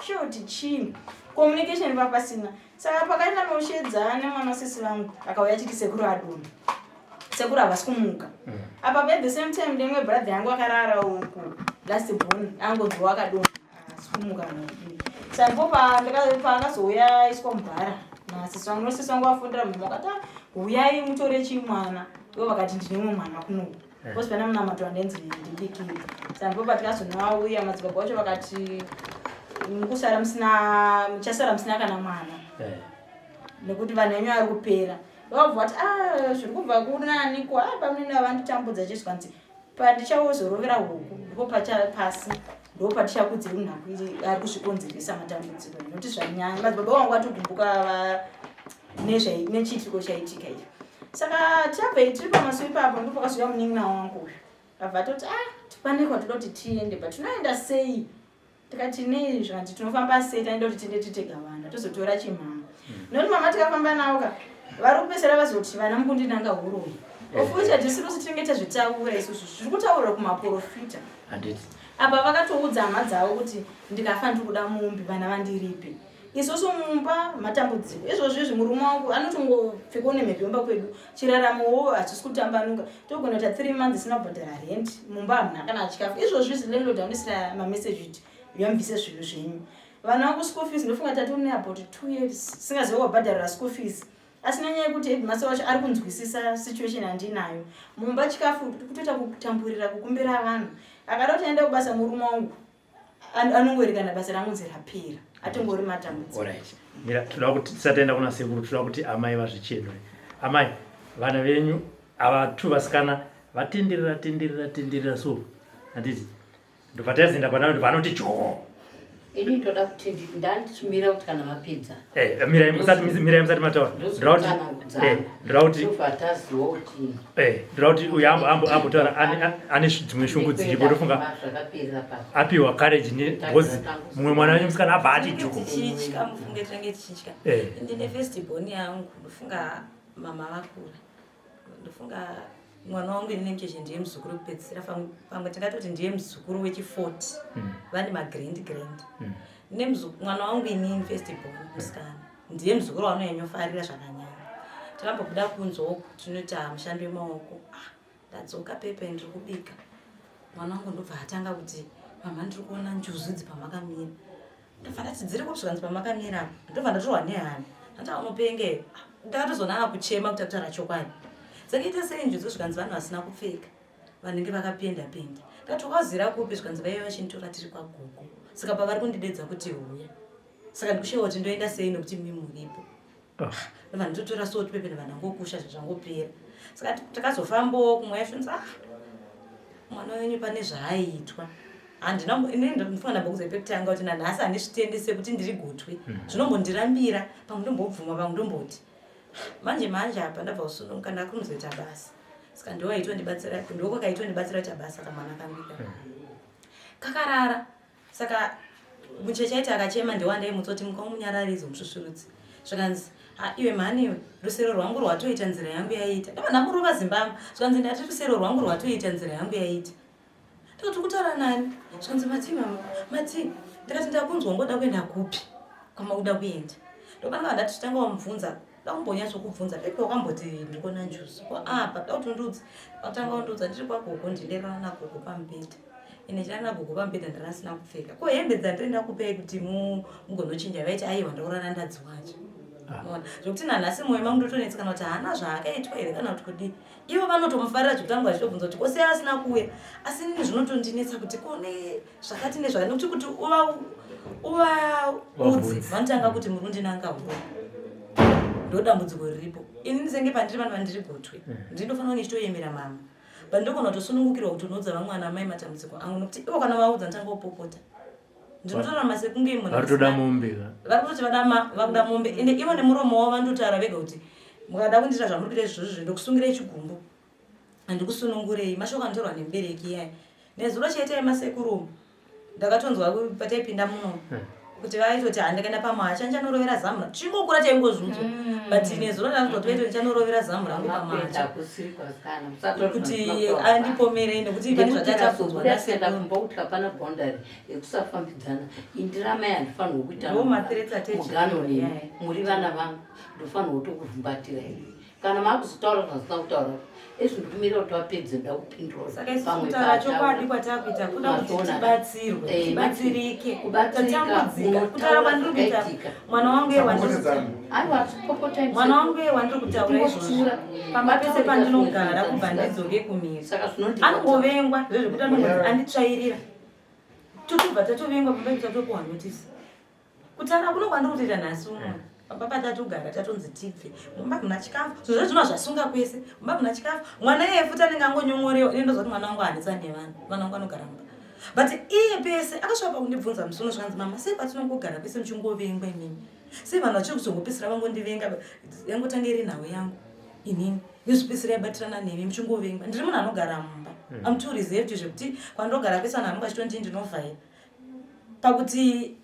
shoti chini communication papasina saka pakaenda noshedza nemwana wasisi vangu akauya chiti sekuru adonha sekuru havasi kumuka apa at the same time ndimwe brother yangu akarara uku last born angonzwa akadonha kumuka saka ndipo paakazouya iswa mubhara nasisi wangu nosisi wangu afundira mama akati uyai mutore chimwana ivo vakati ndinemwe mwana kunoku bcause pana munamato andenzi ndibikire saka ndipo patikazonauya madzibaba wacho vakati muchasara musina kana mwana nekuti vanhu venyu vari kupera vakabva vati zviri kubva kunaniko pamene vanditambudza chizvanzi patichawozorovera huku ndipo pachapasi ndo patichakudze runhaku ari kuzvikonzeresa matambudziko nekuti zvanyanya madzibaba wangu atogumbuka nechiitiko chaitika izvi saka tabva tiri pamasuo ipapo ndipo pakazouya munin'ina wangu uyu abva atoti tipanekwa toda kuti tiende patinoenda sei tikati nei zvanzi tinofamba sei taenda kuti tiende titegavana tozotora chimhama nokuti mama tikafamba navo vari kupesera vazoti vana mukundinanga Huroyi ofuita tisiri kuti tinenge tazvitaura isusu zviri kutaura kumaprofita apa vakatoudza hama dzavo kuti ndikafa ndiri kuda mumbi vana vandiripe isusu mumba matambudziko izvozvizvi murume wangu anotongopfekawo nemhepo yomba kwedu chiraramowo hatisi kutambanuka togona kuita 3 months isina kubhadhara rent mumba hamuna kana chikafu izvozvizvi landlord anoisira mameseji kuti yambise zvinhu zvenyu vana vangu school fees ndofunga tatone about 2 years singazivi wabhadharira school fees asi nenyaya yekuti headmaster wacho ari kunzwisisa situation handinayo mumba chikafu kutoita kutamburira kukumbira vanhu akada kuti aende kubasa murume wangu anongoerekana basa rangunzi rapera atongori matambudziko mira toda kuti tisataenda kuna sekuru toda kuti amai vazvichedwe amai vana venyu ava 2 vasikana vatenderera so handiti ndopatazinda pana kuti vanoti choo ini ndoda kuti ndanditumira kuti kana mapedza mirai musati mataura ndirakuti uyu ambotaura ane dzimwe shungu dziripo ndofunga apiwa courage because mumwe mwana wenyu musikana abva ati juku mufunge tange tichitya ndine festiboni yangu ndofunga mama vakura ndofunga mwana wangu inenge ndiye muzukuru kupedzisira pamwe tingatoti ndiye muzukuru wechi40 vane magrand mwana wangu inini festiboni musikana ndiye muzukuru waanoyanyofarira zvakanyanya takambobuda kunzwa tinoita mushando wemaoko ndadzoka pepe ndiri kubika mwana wangu ndobva atanga kuti mama ndiri kuona njuzudzi pamakamira ndobva ndati dziri kusvikanzi pamakamira ndobva ndatorwa nehana ndataunopenge ndakatozonanga kuchema kuti akutaura chokwadi dzakaita sei njudzi zvikanzi vanhu vasina kupfeka vanenge vakapenda ndatokazira kupi zvikanzi vaiva vachinditora tiri kwagugu saka pavari kundidedza kuti uya saka ndikushewa kuti ndoenda sei nokuti mimi muripo ndobva nditotora soti pepeni vanangokusha zvazvangopera saka takazofambawo kumwe yashonzi mwana wenyu pane zvaaitwa ndinofunga ndambokuzepekutanga kuti nanhasi handizvitende sekuti ndiri gotwe zvinombondirambira pamwe ndombobvuma pamwe ndomboti manje apa ndabva kusununguka ndakunozoita basa saka ndokwakaitondibatsira kuita basa kamwana kambika kakarara saka mucheche aiti akachema ndewandaimutswa kuti mukamunyararidzo musvusvurudzi zvakanzi iwe mhani iwe rusero rwangu rwatoita nzira yangu yaita ndava ndamurova zimbama zvakanzi ndati rusero rwangu rwatoita nzira yangu yaita ndikati kutaura nani zvakanzi mati ndikati ndakunzwa ngoda kuenda kupi kwama kuda kuenda ndopananga ndati tanga wamubvunza dakumbonyatsokubvunza pepe wakamboti ndikona njuzi apa dautondudzi watanga undudza ndiri kwagogo ndilerana nagogo pamubhedha ine chirana nagogo pamubhedha ndarasina kupfeka ko hembe dzandienda kupei kuti mugonochinja vaiti aiwa ndaurana ndadzi wacho zvokuti nanhasi mwoyo mangu ndotonetsekana kuti haana zvaakaitwa here kana kuti kudi ivo vanotomufarira zvekutanga vachitobvunza kuti kose asina kuuya asi nini zvinotondinetsa kuti kone zvakati nezvakati nokuti kuti uva udzi vanotanga kuti murundi nanga huo ndodambudziko riripo ini ndisenge pandiri vanhu vandiri gotwe ndinofanira nichitoyemera mama pandinogona kutosunungukirwa kuti unodza vamwe ana mai matambudziko angu nokuti ivo kana vaudza nditanga kupopota ndinotora masekunge varitoda mombe varikutoti vakuda mombe ende ivo nemuromo wavo vandotaura vega kuti mukada kundita zvamurikuita izvozvo ndokusungirai chigumbu handikusunungurei mashoko anotorwa nemubereki yayi nezuro chete yemasekuru ndakatonzwa pataipinda muno kuti vaitoti handikaenda pamacha ndichanorovera zamu tichingokura taingozvunzwa but nezuro ndatotoita ndichanorovera zamu rangu pamacha kuti andipomere nekuti pane zvatatafunzwa nasekumboutla pana boundary yekusafambidzana indiramai handifanirwa kuita mugano nemi muri vana vangu ndofanirwa kutokuvhumbatira ini kana makuzotaura zvasina kutaura izvi ndikumira kuti vapedze nda kupindura sakataura chokwadi kwatakuita kuda kuti tibatsirike kutaura kwandiri kuita mwana wangu wandiri kutaura izvozvo pamba pese pandinogara kubva ndidzoke kumiri anongovengwa zvezvekuti anongozi anditsvairira totobva tatovengwa pamba tatopihwa notisi kutaura kuno kwandiri kutoita nhasi uno pamba patatogara tatonzi tibve mumba muna chikafu zvozvo zvino zvasunga kwese mumba muna chikafu mwana iye futi anenge angonyonyorewa ine ndozvati mwana wangu hanetsa nevanhu mwana wangu anogara mumba but iye pese akasvapa kundibvunza musono zvakanzi mama sei patinongogara pese muchingovengwa imini sei vanhu vachiri kuzongopisira vangondivenga yangotanga iri nhau yangu inini yozvipisira yabatirana nemi muchingovengwa ndiri munhu anogara mumba am too reserved zvekuti kwandogara pese vanhu hamungachitondii ndinovhaira pakuti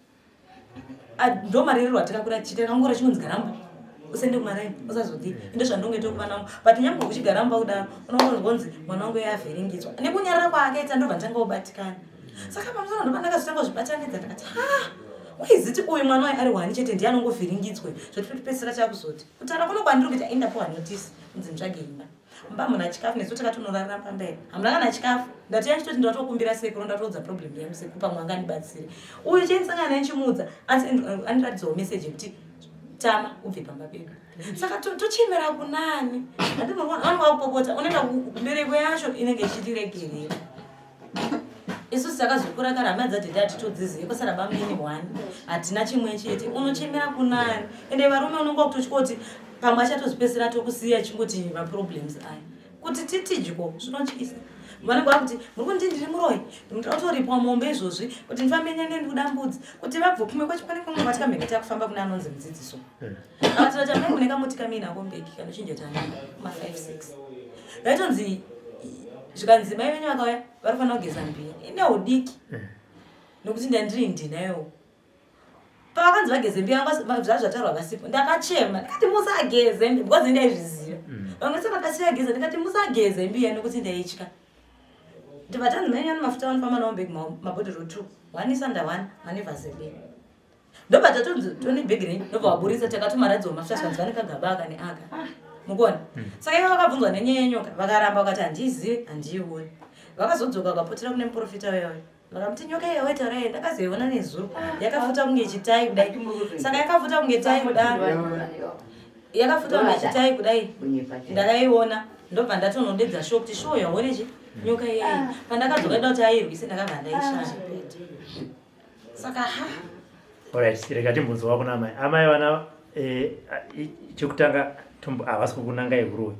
ndo marerero atakakura tichita kangora chinonzi garamba usende kumaraini usazodii ndo zvandongoita kuvanangu but nyangwe kuchigaramba kudaro unongonzi mwana wangu yavhiringidzwa nekunyarara kwaakaita ndobva ndanga kubatikana saka pamusoro ndo pandakazotanga kuzvibatanidza ndakati waiziti uyu mwana wayi ari wani chete ndiye anongovhiringidzwe zvotipedzisira chakuzoti kutaura kuno kwandiri kuita indapowa notisi kunzi nditsvage imba mumba muna chikafu nesu takatonorarira pambairi hamuna kana chikafu ndati yachitoti ndatokumbira sekuru ndatodza problem yamusekuru pamwe angandibatsire uyu chendisangana naye chimuudza asi aniratidzawo meseji yekuti tama ubve pamba pedu saka tochemera kunani andinowanwakupopota unoenda kubereko yacho inenge ichitiregerera isusu takazokura kara hama dzadhedhe hatitodzizive kwasara bamini one hatina chimwe chete unochemera kunani ende varume unonga kutotyoti pamwe achatozipesera tokusiya chingoti maproblems aya kuti titidyo zvinotyisa vanogona kuti muri kunti ndiri muroyi ndinotoripa mombe izvozvi kuti ndifambe nyende ndikudambudzi kuti vabve kumwe kwacho pane kumwe kwatikambengeta kufamba kuna anonzi mudzidziso akati vatamai kune kamuti kamina kombeki kanochinja tani ma5-6 vaitonzi zvikanzi mai venyu vakauya vari kufanira kugeza mbiya ine udiki nokuti ndandiri ndinayo pavakanzi vageze mbiya zvazvatarwa vasipo ndakachema ndikati musageze mbiya because ndaizviziva vamwe sevakasiyageza ndikati musageze mbiya nokuti ndaitya ndivatanzi mai venyu mafuta vanofamba nawo bhegi mabhodhero 2 1 isanda 1 1 vaseline ndobva tatonzi toni bhegi renyu ndobva waburisa takatomaradzwa mafuta zvikanzi vane kagaba aka neaka mukona saka ivo vakabvunzwa nenyaya yenyoka vakaramba vakati handizivi handiioni vakazodzoka vakapotera kune muprofita weyoyo vakamuti nyoka iyo waitarai ndakazoiona nezuro yakafuta kunge chitai kudai saka yakafuta kunge tai kudai yakafuta kunge chitai kudai ndakaiona ndobva ndatonodedza sho kuti sho yaonechi nyoka iyai pandakadzoka da kuti airwise ndakabva ndaishaya saka alright rega timbunzo wako namai amai vana chekutanga havasi kukunangai huroyi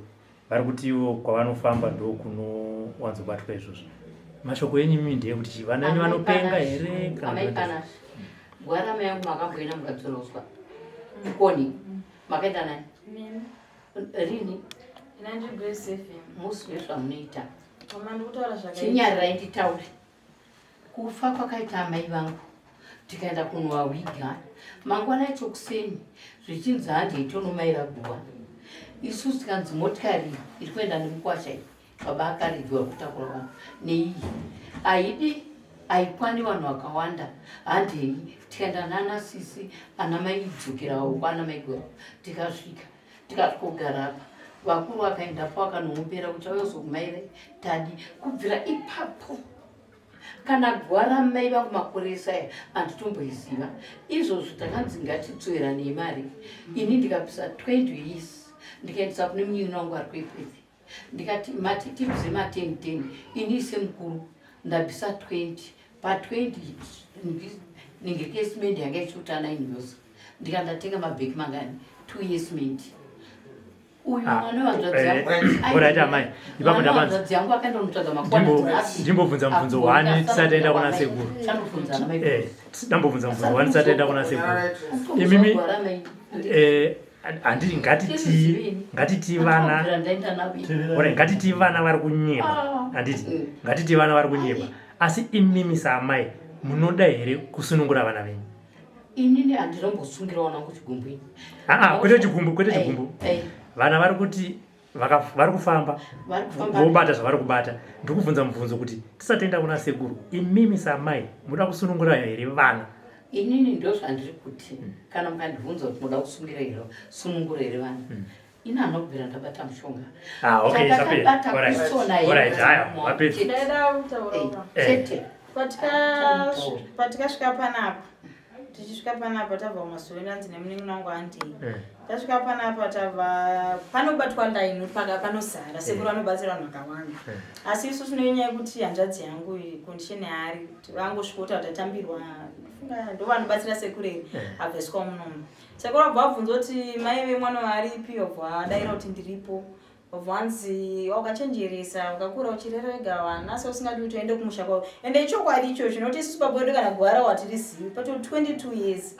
vari kuti ivo kwavanofamba ndo kunowanzobatwa izvozvo mashoko enyu mimi ndeyekuti vana venyu vanopenga here kana gwara mai yangu makamboenda mukadzora uswa koni makaenda nani rini musi wezvamunoita chinyarirai nditaure kufa kwakaita amai vangu tikaenda kunwa wiga mangwana echokuseni zvichinzi handei tonomaira guva isusu tikanzi motikari iri kuenda nemukwasha baba akaridziwa kutakura vanhu neiyi haidi haikwani vanhu vakawanda handei tikaenda nana sisi ana mai idzokerawo kwana maigoro tikasvika tikatogara apa vakuru vakaendapo vakanomupera kuti auyozokumaira tadi kubvira ipapo kana gwara mai vangu makurisa handitomboiziva izvozvo takanzi ngatidzoera nemari ini ndikapisa 20 years ndikaendesa kune munyini wangu ari kwepwezi ndikati matitibze ma10 ini semukuru ndabvisa 20 pa20 ningekesimendi yanga ichiuta 9 years ndikandatenga mabheki mangani 2 years mendi uyu mwana wangu akaendonotsvaga ndimbobvunza mubvunzo 1 tisati aenda kuna sekuru ndambobvunza mubvunzo 1 tisati aenda kuna sekuru imimi handiti ngatiti vana vari kunyeba handiti ngatiti vana vari kunyeba asi imimi saamai munoda here kusunungura vana venyu inini handinombosungira wana kuchigumbwini kwete chigumbu vana vari kuti vari kufamba vobata zvavari kubata ndikubvunza mubvunzo kuti tisatenda kuna sekuru imimi saamai muda kusunungura here vana inini ndo zvandiri kuti kana mukandibvunza kuti muda kusungira here sunungura here vana ina anobvira ndabata mushonga patikasvika panapa tichisvika panapa tabva kumasoro ndanzi nemunin'ina wangu andei tasvika panapa tabva panobatwa laini panosara sekuru anobatsira vanhu vakawanda asi isusu nenyaya yekuti hanzvadzi yangu kondisheni yaari vangosvikota kuti atambirwa ndo vanobatsira sekuru eri abveswa munomu sekuru abva abvunza kuti mai vemwana waaripi wabva adaira kuti ndiripo wabva wanzi wakachenjeresa ukakura uchirera wega vana asi usingadi kuti uende kumusha kwavo ende ichokwadi ichocho noti isusu pabwedu kana gwara watirizivi pato 22 years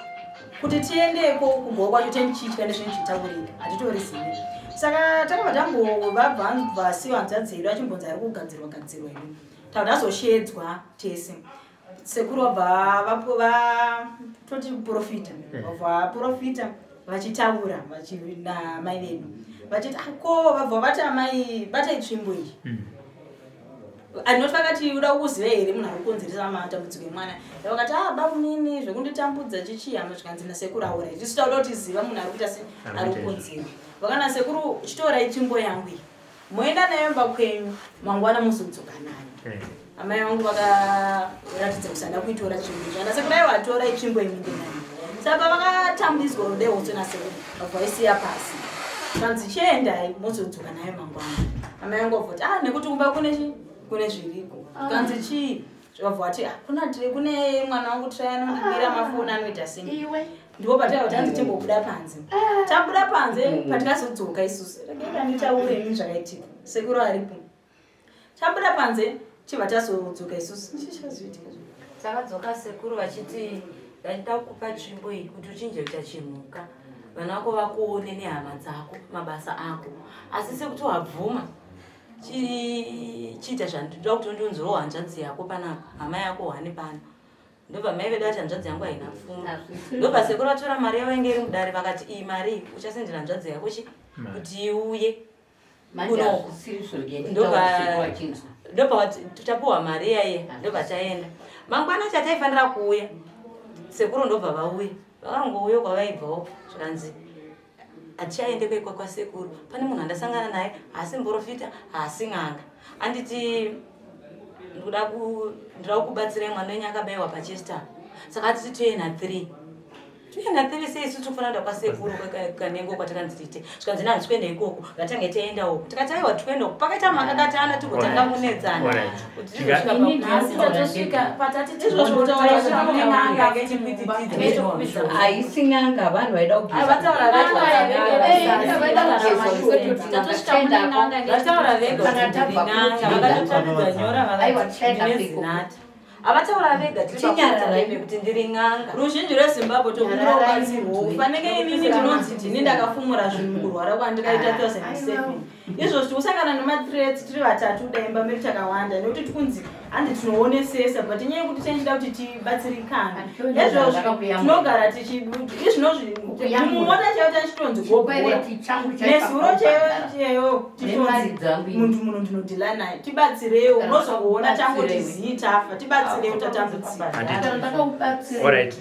kuti tiendeko kubva kwacho tenichitya nezvinhu chitaurika hatitorizivi saka takabva tambobva siwa hanzvadzi edu achimbonzi ari kugadzirwa ini takuti azoshedzwa tese sekuru wabva toti profita wabva profita vachitaura namai vedu vachiti ako vabva vati amai batai tsvimbo iyi anoti vakati uda kuziva here munhu ari kukonzeresa matambudziko emwana vakati baunini zvekunditambudza chichiyama zvikanzi nasekuru aura tisu tauda kuti ziva munhu ari kuita se ari kukonzera vakana sekuru chitorai tsvimbo yangu iyi moenda nayo mba kwenyu mangwana muzodzoka nayo amai vangu vakaratidza kusada kuitora tsvimbo kana sekuru aiwa atora itsvimbo iminde nayo saka vakatambudzwa rude hoso nasekuru vabvaisiya pasi kanzi chiendai mozodzoka nayo mangwana amai vangu vavoti nekuti kumba kune zviriko kanzi chii zvakabva ati kune mwana wangu trianondibira mafoni anoita sei ndipo pataka tanzi timbobuda panze tabuda panze patikazodzoka isusu rakaenda nditaureni zvakaitika sekuru aripo tabuda panze chibva tazodzoka isusu chichazoitika takadzoka sekuru vachiti ndachida kukupa nzvimbo iyi kuti uchinje utachimuka vana vako vakuone nehama dzako mabasa ako asi sekuti wabvuma chiita zvandoda kuti ndonzoro hanzvadzi yako panapa hama yako hane pano ndobva mai vedu vati hanzvadzi yangu haina pfuma ndobva sekuru vatora mari yavo inge iri mudare vakati iyi mari uchasendera hanzvadzi yako kuti iuye kunoko ndobva tapuwa mari yaiye ndobva taenda mangwana chataifanira kuuya sekuru ndobva vauya vakangouya kwavaibvawo zvakanzi hatichaende kwekwa kwasekuru pane munhu andasangana naye haasi muprofita haasi n'anga anditi ndinoda kubatsira mwana wenyu akabayiwa pachester saka atiti toyena 3 seisu tofanira kwasekuru kanengo kwatakanzi tiite zvikanzi nanzi twende ikoko ngatange taenda uko tikati aiwa twende uko pakaita makakatana tigotanga munedzana haisi n'anga vanhu vaida avataura vega tichinyarara kuti ndiri n'anga ruzhinji rwezimbabwe tokurobatsirwo ufanike inini ndinonzi ndini ndakafumura zvinhu kurwara kwandikaita 2007 izvo tikusangana nemathreats tiri vatatu daimba miri takawanda nekuti tikunzi handi tinoonesesa but inyaya yekuti tichida kuti tibatsirikana izvozvo tinogara izvinozvimumota chaiyo tachitonzi gogora nezuro chaiyo titonzi muntu muno ndinodhila naye tibatsirewo unozokuona tangoti zii tafa tibatsirewo tatambudzika. Alright,